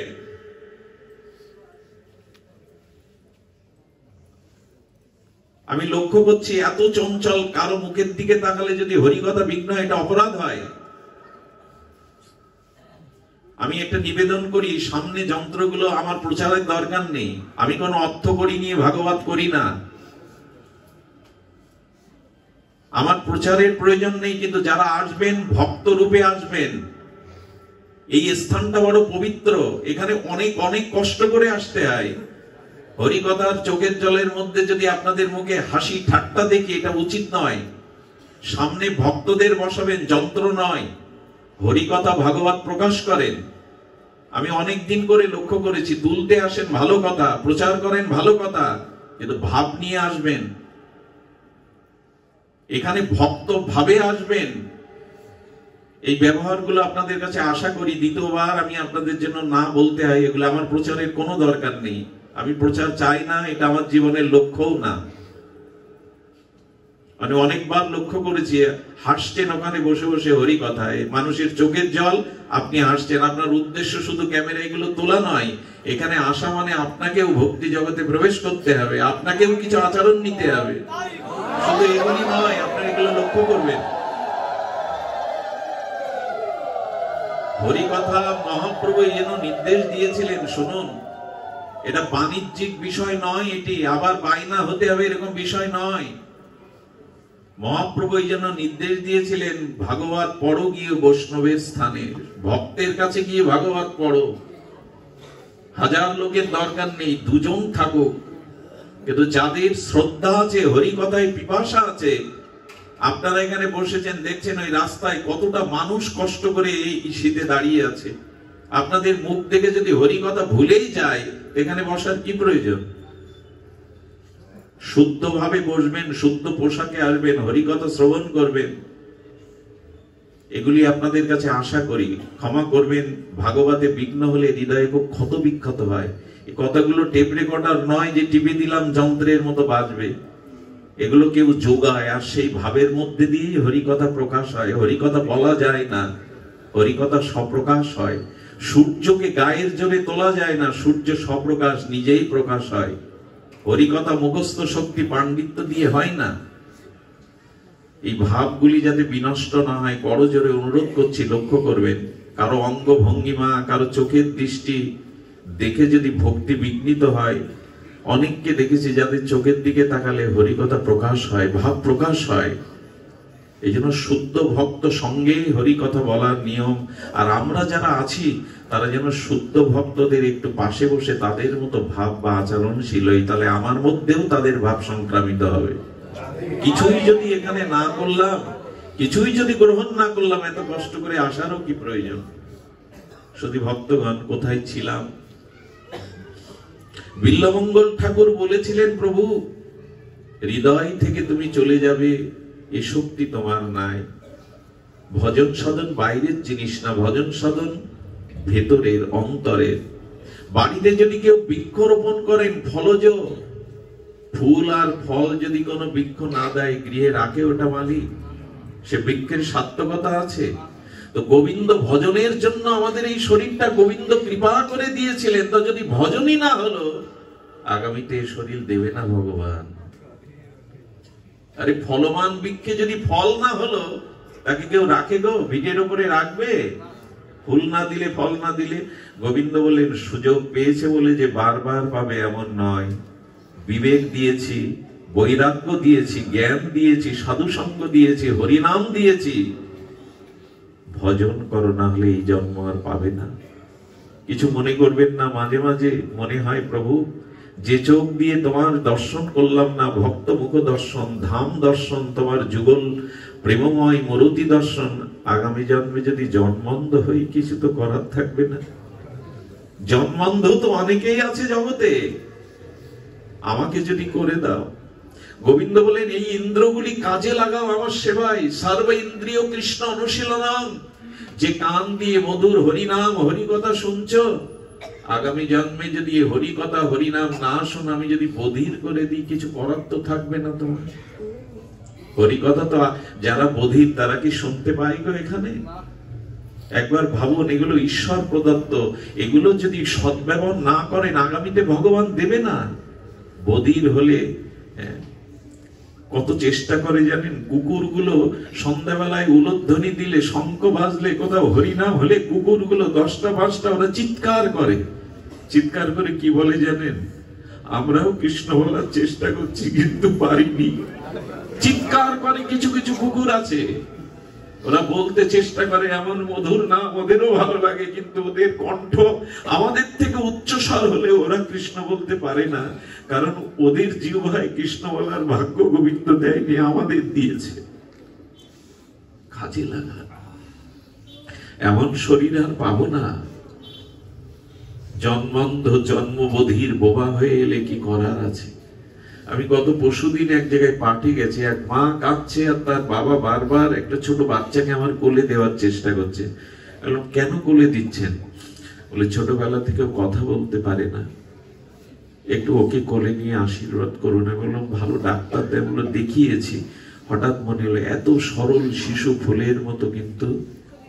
Speaker 1: আমি লক্ষ্য করছি এত চঞ্চল, কারো মুখের দিকে তাকালে যদি হরিকথা বিঘ্ন হয়, এটা অপরাধ হয়। আমি একটা নিবেদন করি, সামনে যন্ত্রগুলো আমার প্রচারের দরকার নেই, আমি কোনো অর্থ করি নিয়ে ভাগবত করি না, আমার প্রচারের প্রয়োজন নেই। কিন্তু যারা আসবেন ভক্ত রূপে আসবেন, এই স্থানটা বড় পবিত্র, এখানে অনেক অনেক কষ্ট করে আসতে হয়। হরিকথার চোখের জলের মধ্যে যদি আপনাদের মুখে হাসি ঠাট্টা দেখি, এটা উচিত নয়। সামনে ভক্তদের বসাবেন, যন্ত্র নয়। হরিকথা ভাগবত প্রকাশ করেন। আমি অনেক দিন করে লক্ষ্য করেছি, তুলতে আসেন ভালো কথা, প্রচার করেন ভালো কথা, কিন্তু ভাব নিয়ে আসবেন। এখানে ভক্ত ভাবে আসবেন। এই ব্যবহারগুলো আপনাদের কাছে আশা করি দ্বিতীয়বার আমি আপনাদের জন্য না বলতে হয়। এগুলো আমার প্রচারের কোনো দরকার নেই, আমি প্রচার চাই না, এটা আমার জীবনের লক্ষ্যও না। মানে অনেকবার লক্ষ্য করেছি, হাসছেন ওখানে বসে বসে হরি কথায়, মানুষের চোখের জল, আপনি হাসছেন। আপনার উদ্দেশ্য শুধু ক্যামেরা এগুলো তোলা নয়, এখানে আসা মানে আপনাকেও ভক্তি জগতে প্রবেশ করতে হবে, আপনাকেও কিছু আচরণ নিতে হবে, শুধু এগুলি নয়। আপনারা এগুলো লক্ষ্য করবেন। হরিকথা মহাপ্রভু যেন নির্দেশ দিয়েছিলেন, শুনুন, এটা বাণিজ্যিক বিষয় নয়, এটি আবার বায়না হতে হবে এরকম বিষয় নয়। মহাপ্রভু যেন নির্দেশ দিয়েছিলেন, ভাগবত পড়ো গিয়ে বৈষ্ণবের স্থানে, ভক্তের কাছে গিয়ে ভাগবত পড়ো। 1000 লোকের দরকার নেই, 2 জন থাকুক, কিন্তু যাদের শ্রদ্ধা আছে, হরিকথায় পিপাসা আছে। আপনারা এখানে বসেছেন, দেখছেন ওই রাস্তায় কতটা মানুষ কষ্ট করে এই শীতে দাঁড়িয়ে আছে। আপনাদের মুখ দেখে যদি হরিকথা ভুলেই যায়, এখানে বসার কি প্রয়োজন? শুদ্ধ ভাবে বসবেন, শুদ্ধ পোশাকে আসবেন, হরিকথা শ্রবণ করবেন। এগুলি আপনাদের কাছে আশা করি। ক্ষমা করবেন, ভাগবতে বিঘ্ন হলে হৃদয়ে খুব ক্ষত বিক্ষত হয়। এই কথাগুলো টেপ রেকর্ডার নয় যে টিপে দিলাম যন্ত্রের মতো বাজবে। এগুলো কেউ যোগায়, আর সেই ভাবের মধ্যে দিয়ে হরিকথা প্রকাশ হয়। হরিকথা বলা যায় না, হরিকথা স্বপ্রকাশ হয়। সূর্যকে গায়ের জোরে তোলা যায় না, সূর্য স্বপ্রকাশ নিজেই প্রকাশ হয়। হরিকথা মুখস্থ শক্তি পাণ্ডিত্য দিয়ে হয় না। এই ভাবগুলি যাতে বিনষ্ট না হয়, বড় জোরে অনুরোধ করছি, লক্ষ্য করবেন। কারো অঙ্গ ভঙ্গিমা, কারো চোখের দৃষ্টি দেখে যদি ভক্তি বিঘ্নিত হয়, অনেককে দেখেছি যাদের চোখের দিকে তাকালে হরিকথা প্রকাশ হয়, ভাব প্রকাশ হয়। এই জন্য শুদ্ধ ভক্ত সঙ্গেই হরিকথা বলার নিয়ম। আর আমরা যারা আছি, তারা যেন শুদ্ধ ভক্তদের একটু পাশে বসে তাদের মতো ভাব বা আচরণশীল হই, তাহলে আমার মধ্যেও তাদের ভাব সংক্রামিত হবে। কিছুই যদি এখানে না করলাম, কিছুই যদি গ্রহণ না করলাম, এত কষ্ট করে আসারও কি প্রয়োজন? শুধু ভক্তগণ, কোথায় ছিলাম? বিল্লমঙ্গল ঠাকুর বলেছিলেন, প্রভু হৃদয় থেকে তুমি চলে যাবে, এ শক্তি তোমার নাই। ভজন সাধন বাইরের জিনিস না, ভজন সাধন ভেতরের, অন্তরের। বাড়িতে যদি কেউ বৃক্ষরোপণ করেন ফলজ, ফুল আর ফল যদি কোনো বৃক্ষ না দেয়, গৃহে রাখে ওটা মালিক? সে বৃক্ষের সার্থকতা আছে? তো গোবিন্দ ভজনের জন্য আমাদের এই শরীরটা গোবিন্দ কৃপা করে দিয়েছিলেন। তো যদি ভজনই না হলো, আগামীতে শরীর দেবে না ভগবান। আরে ফলমান বৃক্ষে যদি ফল না হলো, তাকে কেউ রাখে গো? ভিটের উপরে রাখবে? ফুল না দিলে, ফল না দিলে? গোবিন্দ বলেন, সুযোগ পেয়েছে বলে যে বারবার পাবে এমন নয়। বিবেক দিয়েছি, বৈরাগ্য দিয়েছি, জ্ঞান দিয়েছি, সাধু সঙ্গ দিয়েছি, হরিনাম দিয়েছি। ভজন করো, না হলে এই জন্ম আর পাবে না। কিছু মনে করবেন না। মাঝে মাঝে মনে হয়, প্রভু যে চোখ দিয়ে তোমার দর্শন করলাম না, ভক্ত মুখ দর্শন, ধাম দর্শন, তোমার যুগল প্রেমময় মরুতি দর্শন, আগামী জন্মে যদি জন্মান্ধ হই, কিছু তো করার থাকবে না। জন্মান্ধ তো অনেকেই আছে জগতে, আমাকে যদি করে দাও। গোবিন্দ বলেন, এই ইন্দ্রগুলি কাজে লাগাও আমার সেবায়। সর্ব ইন্দ্রিয় কৃষ্ণ অনুশীলনম। যে কান দিয়ে মধুর হরিনাম হরিকথা শুনছো, আগামী জন্মে যদি হরিকথা হরিনাম না শোন, আমি যদি বধির করে দিই, কিছু করার তো থাকবে না তোমার। হরিকথা তো যারা বধির তারা কি শুনতে পায় গো এখানে? একবার ভাবুন, এগুলো ঈশ্বর প্রদত্ত। এগুলো যদি সদ্ব্যবহার না করেন, আগামীতে ভগবান দেবে না। বধির হলে কত চেষ্টা করে জানেন? কুকুরগুলো সন্ধ্যাবেলায় উলধ্বনি দিলে, শঙ্খ বাজলে, কোথাও হরিনাম হলে কুকুরগুলো 10টা 5টা ওরা চিৎকার করে। চিৎকার করে কি বলে জানেন? আমরাও কৃষ্ণ বলার চেষ্টা করছি কিন্তু পারিনি। চিৎকার করে কিছু কিছু কুকুর আছে, ওরা বলতে চেষ্টা করে এমন মধুর নাম, ওদেরও ভালো লাগে, কিন্তু ওদের কণ্ঠ আমাদের থেকে উচ্চস্বর হলে ওরা কৃষ্ণ বলতে পারে না। কারণ ওদের জিহ্বায় কৃষ্ণ বলার ভাগ্য গোবিন্দ দেয়নি, আমাদের দিয়েছে। কাজে লাগা। এমন শরীর আর পাবো না। জন্মান্ধ জন্মবধির বোবা হয়ে এলে কি করার আছে? আমি গত পরশুদিন এক জায়গায় পার্টি গেছি, এক মা কাঁদছে আর তার বাবা বারবার একটা ছোট বাচ্চাকে আমার কোলে দেওয়ার চেষ্টা করছে। বললাম, কেন কোলে দিচ্ছেন? বলে, ছোটবেলা থেকে কথা বলতে পারে না, একটু ওকে কোলে নিয়ে আশীর্বাদ করুন। আমি বললাম, ভালো ডাক্তার দেয়? বলে, দেখিয়েছি। হঠাৎ মনে হলো, এত সরল শিশু ফুলের মতো, কিন্তু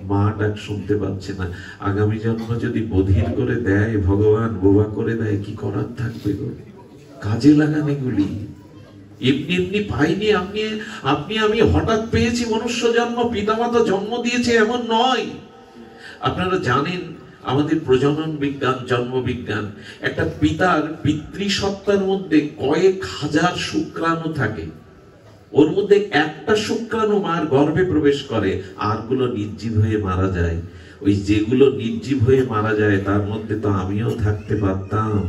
Speaker 1: মা ডাক শুনতে পাচ্ছে না। আগামী জন্ম যদি বধির করে দেয় ভগবান, বোবা করে দেয়, কি করার থাকবে গো? কাজে লাগান এগুলি। এমনি এমনি পাইনি। আপনি আমি হঠাৎ পেয়েছি মনুষ্য জন্ম, পিতামাতা জন্ম দিয়েছে এমন নয়। আপনারা জানেন, আমাদের প্রজনন বিজ্ঞান, জন্ম বিজ্ঞান, একটা পিতার পিতৃসত্তার মধ্যে কয়েক হাজার শুক্রাণু থাকে। ওর মধ্যে একটা শুক্রাণু মার গর্ভে প্রবেশ করে, আরগুলো নির্জীব হয়ে মারা যায়। ওই যেগুলো নির্জীব হয়ে মারা যায়, তার মধ্যে তো আমিও থাকতে পারতাম।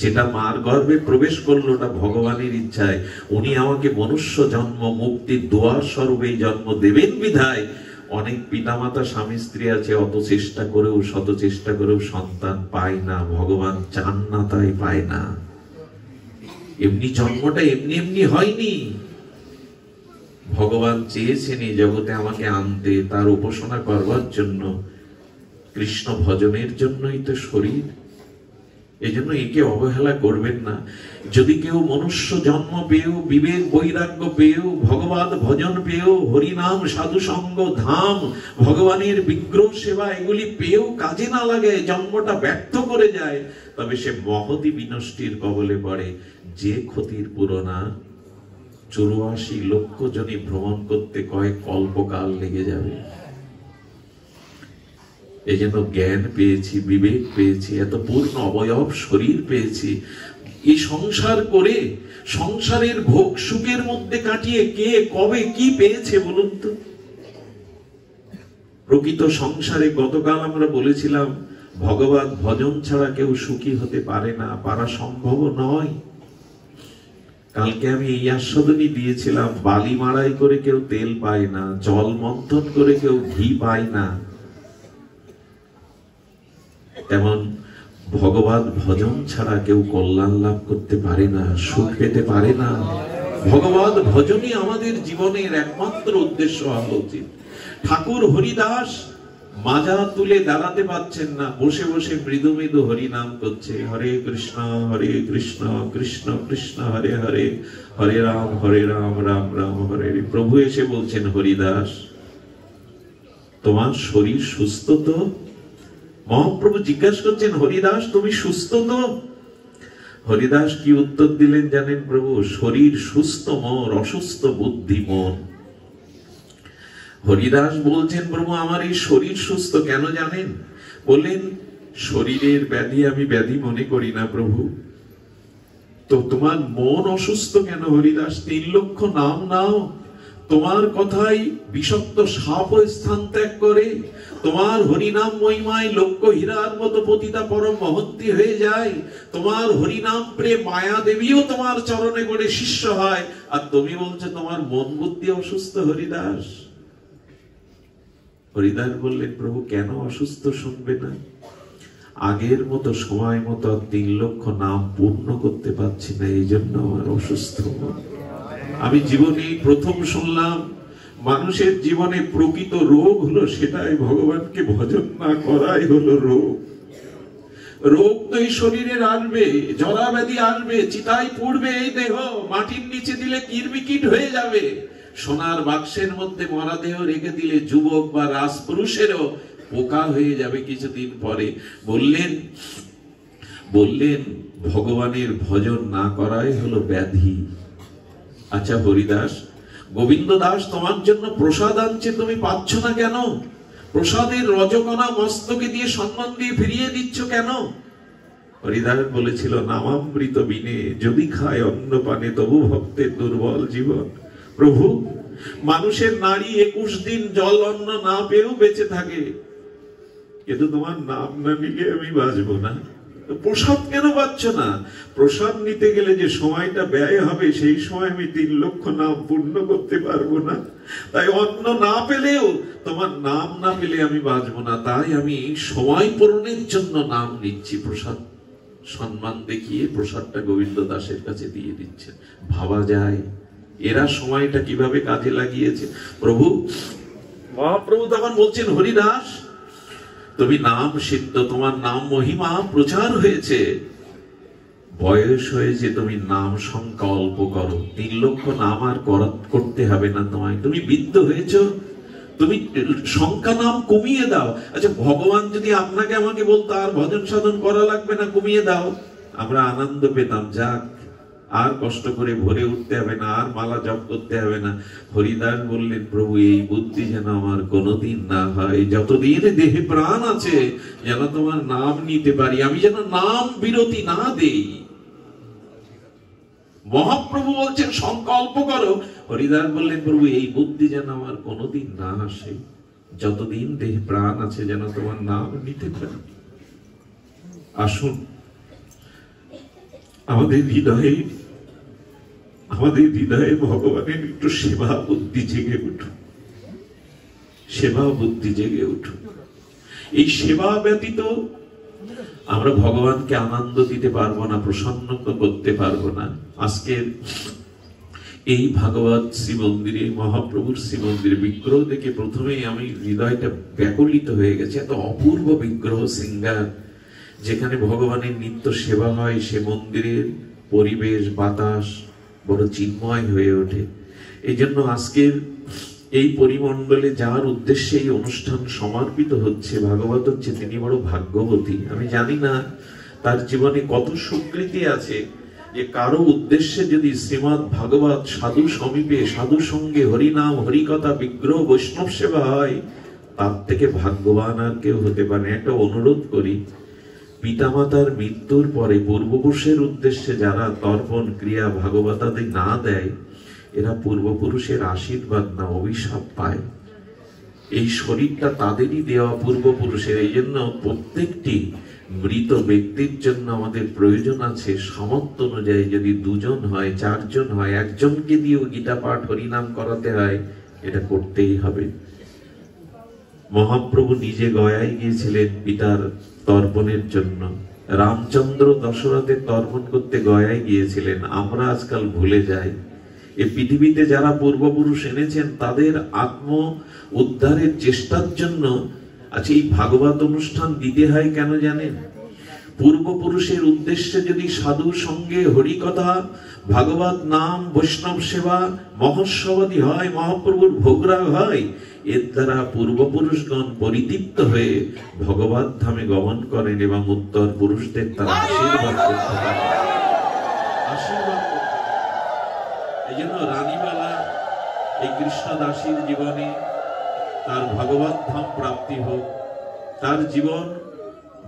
Speaker 1: যেটা মার গর্ভে প্রবেশ করলো, ওটা ভগবানের ইচ্ছায়। উনি আমাকে মনুষ্য জন্ম, মুক্তির দোয়ার স্বরূপ এই জন্ম দেবেন বিধায় অনেক পিতামাতা স্বামী স্ত্রী আছে, অত চেষ্টা করেও, শত চেষ্টা করেও সন্তান পায় না। ভগবান চান না, তাই পায় না। এমনি জন্মটা এমনি এমনি হয়নি। ভগবান চেয়েছেন এই জগতে আমাকে আনতে, তার উপাসনা করবার জন্য, কৃষ্ণ ভজনের জন্যই তো শরীর। এই জন্য একে অবহেলা করবেন না। যদি কেউ মনুষ্য জন্ম পেয়েও, বিবেক বৈরাগ্য পেয়েও, ভগবত ভজন পেয়েও, হরিনাম, সাধু সঙ্গ, ধাম, ভগবানের বিগ্রহ সেবা, এগুলি পেয়েও কাজে না লাগে, জন্মটা ব্যর্থ করে যায়, তবে সে মহতি বিনষ্টির কবলে পড়ে। যে ক্ষতির পুরনা 84 লক্ষ জনই ভ্রমণ করতে কয়েক কল্পকাল লেগে যাবে। এই জন্য জ্ঞান পেয়েছি, বিবেক পেয়েছি, এত পূর্ণ অবয়ব শরীর পেয়েছি। এই সংসার করে, সংসারের ভোগ সুখের মধ্যে কাটিয়ে কে কবে কি পেয়েছে বলুন তো? প্রকৃত সংসারে গতকাল আমরা বলেছিলাম, ভগবত ভজন ছাড়া কেউ সুখী হতে পারে না, পারা সম্ভব নয়। কালকে আমি এই আস্বাদনই দিয়েছিলাম, বালি মাড়াই করে কেউ তেল পায় না, জল মন্থন করে কেউ ঘি পায় না। তেমন ভগবত ভজন ছাড়া কেউ কল্যাণ লাভ করতে পারে না, সুখ পেতে পারে না। ভগবত ভজনই আমাদের জীবনের একমাত্র উদ্দেশ্য হওয়া উচিত। ঠাকুর হরিদাস মাজা তুলে দাঁড়াতে পারছেন না, বসে বসে মৃদু মৃদু হরি নাম করছে, হরে কৃষ্ণ কৃষ্ণ কৃষ্ণ হরে হরে, হরে রাম রাম রাম হরে হরে। প্রভু এসে বলছেন, হরিদাস তোমার শরীর সুস্থ তো? মহাপ্রভু জিজ্ঞাসা করছেন, হরিদাস তুমি সুস্থ তো? হরিদাস কি উত্তর দিলেন জানেন প্রভু? শরীর সুস্থ মোর, অসুস্থ বুদ্ধি মন। হরিদাস বলছেন, প্রভু আমার এই শরীর সুস্থ কেন জানেন? বললেন, শরীরের ব্যাধি আমি ব্যাধি মনে করি না প্রভু, তো তোমার মন অসুস্থ কেন হরিদাস? 3 লক্ষ নাম নাও, তোমার কথাই বিষাক্ত সাপ স্থান ত্যাগ করে, তোমার হরিনাম মহিমায় লক্ষ হীরার মতো পতিতা পরম মহন্তী হয়ে যায়, তোমার হরিনাম প্রেম মায়া দেবীও তোমার চরণে পড়ে শিষ্য হয়, আর তুমি বলছো তোমার মন বুদ্ধি অসুস্থ। হরিদাস হরিদাস বললেন, প্রভু কেন অসুস্থ শুনবে না? আগের মতো সময় মতো 3 লক্ষ নাম পূর্ণ করতে পারছি না, এই জন্য আমার অসুস্থ। আমি জীবনে প্রথম শুনলাম মানুষের জীবনে প্রকৃত রোগ হলো সেটাই ভগবানকে ভজন না করাই হলো রোগ। রোগ তো এই শরীরের আসবে, জরা ব্যাধি আসবে, চিতায় পড়বে এই দেহ, মাটির নিচে দিলে কিরমিকিট হয়ে যাবে, সোনার বাক্সের মধ্যে মরা দেহ রেখে দিলে যুবক বা রাজপুরুষেরও পোকা হয়ে যাবে কিছুদিন পরে। বললেন ভগবানের ভজন না করাই হলো ব্যাধি। আচ্ছা হরিদাস, গোবিন্দ দাস তোমার জন্য প্রসাদ আনছে, তুমি পাচ্ছ না কেন? প্রসাদের রজকণা মস্তকে দিয়ে সম্মান দিয়ে ফিরিয়ে দিচ্ছ কেন? হরিদাস বলেছিল, নামামৃত বিনে যদি খায় অন্ন পানে তবু ভক্তের দুর্বল জীবন। প্রভু মানুষের নারী 21 দিন জল অন্ন না পেয়েও বেঁচে থাকে, কিন্তু তোমার নাম না নিলে আমি বাঁচবো না। প্রসাদ কেন পাচ্ছ না? প্রসাদ নিতে গেলে যে সময়টা ব্যয় হবে সেই সময় আমি 3 লক্ষ নাম পূর্ণ করতে পারবো না, তাই অন্ন না পেলেও তোমার নাম না পেলে আমি বাঁচবো না, তাই আমি সময় পূরণের জন্য নাম নিচ্ছি। প্রসাদ সম্মান দেখিয়ে প্রসাদটা গোবিন্দ দাসের কাছে দিয়ে দিচ্ছে। ভাবা যায় এরা সময়টা কিভাবে কাজে লাগিয়েছে। প্রভু মহাপ্রভু তখন বলছেন, হরিদাস তুমি নাম সিদ্ধ, তোমার নাম মহিমা প্রচার হয়েছে, বয়স হয়েছে, তুমি নাম সংকল্প করো, 3 লক্ষ নাম আর করতে হবে না তোমায়, তুমি বৃদ্ধ হয়েছ, তুমি সংখ্যা নাম কমিয়ে দাও। আচ্ছা ভগবান যদি আপনাকে আমাকে বলতো আর ভজন সাধন করা লাগবে না, কমিয়ে দাও, আমরা আনন্দ পেতাম, যাক আর কষ্ট করে ভরে উঠতে হবে না, আর মালা জপ করতে হবে না। হরিদাস বললেন, প্রভু এই বুদ্ধি যেন আমার কোনোদিন না হয়, যতদিন দেহে প্রাণ আছে যেন তোমার নাম নিতে পারি, আমি যেন নাম বিরতি না দেই। মহাপ্রভু বলছেন সংকল্প করো। হরিদাস বললেন, প্রভু এই বুদ্ধি যেন আমার কোনোদিন না আসে, যতদিন দেহে প্রাণ আছে যেন তোমার নাম নিতে পারি। আসুন আমাদের হৃদয়ে ভগবানের একটু সেবা বুদ্ধি জেগে উঠুন, সেবা বুদ্ধি জেগে উঠুন। এই সেবা ব্যতীত আমরা ভগবানকে আনন্দ দিতে পারবো না, প্রসন্ন করতে পারবো না। আজকের এই ভাগবত শ্রী মন্দিরে, মহাপ্রভুর শ্রী মন্দিরে বিগ্রহ দেখে প্রথমেই আমি হৃদয়টা ব্যাকুলিত হয়ে গেছে। এত অপূর্ব বিগ্রহ সিঙ্গার, যেখানে ভগবানের নিত্য সেবা হয়, সে মন্দিরের পরিবেশ বাতাস বড় চিন্ময় হয়ে ওঠে। এই জন্য আজকের এই পরিমণ্ডলে যার উদ্দেশ্যে এই অনুষ্ঠান সমর্পিত হচ্ছে, ভাগবত হচ্ছে, তিনি বড় ভাগ্যবতী। আমি জানি না তার জীবনে কত সুকৃতি আছে, যে কারো উদ্দেশ্যে যদি শ্রীমদ্ ভাগবত সাধু সমীপে, সাধু সঙ্গে হরিনাম হরিকথা বিগ্রহ বৈষ্ণব সেবা হয়, তার থেকে ভাগ্যবান আর কেউ হতে পারে। একটা অনুরোধ করি, পিতামাতার মৃত্যুর পরে পূর্বপুরুষের উদ্দেশ্যে যারা তর্পণ ক্রিয়া ভাগবতাদি না দেয়, এরা পূর্বপুরুষের আশীর্বাদ না অভিশাপ পায়। এই শরীরটা তাদেরই দেওয়া পূর্বপুরুষের। এই জন্য প্রত্যেকটি মৃত ব্যক্তির জন্য আমাদের প্রয়োজন আছে সামর্থ্য অনুযায়ী, যদি 2 জন হয়, 4 জন হয়, একজনকে দিয়েও গীতা পাঠ হরিনাম করাতে হয়, এটা করতেই হবে। মহাপ্রভু নিজে গয়ায় গিয়েছিলেন পিতার তর্পণের জন্য, রামচন্দ্র দশরথের তর্পণ করতে গয়ায় গিয়েছিলেন। আমরা আজকাল ভুলে যাই। এই পৃথিবীতে যারা পূর্বপুরুষ এনেছেন তাদের আত্ম উদ্ধারের চেষ্টার জন্য আচ্ছা, এই ভাগবত অনুষ্ঠান দিতে হয় কেন জানেন? পূর্বপুরুষের উদ্দেশ্যে যদি সাধু সঙ্গে হরিকথা, ভাগবত নাম, বৈষ্ণব সেবা, মহোৎসবাদি হয়, মহাপ্রভুর ভোগরাগ হয়, এর দ্বারা পূর্বপুরুষগণ পরিতৃপ্ত হয়ে ভগবত ধামে গমন করেন এবং উত্তর পুরুষদের তারা আশীর্বাদ করতে পারেন। এই জন্য রানীবালা এই কৃষ্ণদাসীর জীবনে তার ভগবত ধাম প্রাপ্তি হোক, তার জীবন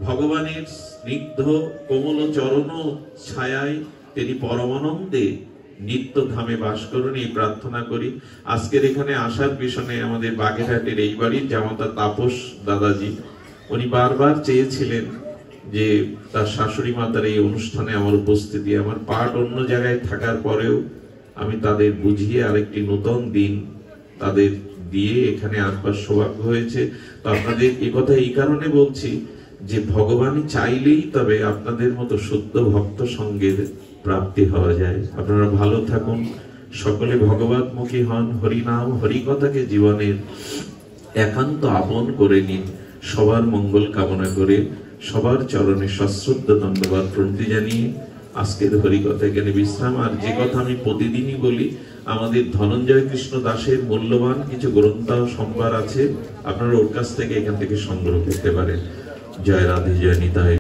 Speaker 1: ভগবানের স্নিগ্ধ কোমল চরণ ছায়ায় তিনি পরমানন্দে নিত্য ধামে বাস করুন, এই প্রার্থনা করি। আজকের এখানে আসার পিছনে আমাদের বাগেরহাটের এই বাড়ির জামাতা তাপস দাদাজি, উনি বারবার চেয়েছিলেন যে তার শাশুড়ি মাতার এই অনুষ্ঠানে আমার উপস্থিতি। আমার পাঠ অন্য জায়গায় থাকার পরেও আমি তাদের বুঝিয়ে আরেকটি নতুন দিন তাদের দিয়ে এখানে আসবার সৌভাগ্য হয়েছে। তো আপনাদের এই কথা এই কারণে বলছি যে ভগবান চাইলেই তবে আপনাদের মতো শুদ্ধ ভক্ত সঙ্গের প্রাপ্তি হওয়া যায়। আপনারা ভালো থাকুন, সকলে ভগবতমুখী হন, হরিনাম হরিকথাকে জীবনের একান্ত আপন করে নিন। সবার মঙ্গল কামনা করে সবার চরণে সশ্রদ্ধ ধন্যবাদ প্রণতি জানিয়ে আজকের হরিকথা এখানে বিশ্রাম। আর যে কথা আমি প্রতিদিনই বলি, আমাদের ধনঞ্জয় কৃষ্ণ দাসের মূল্যবান কিছু গ্রন্থ সম্ভার আছে, আপনারা ওর কাছ থেকে এখান থেকে সংগ্রহ করতে পারেন। জয় রাধে, জয় নিতাই।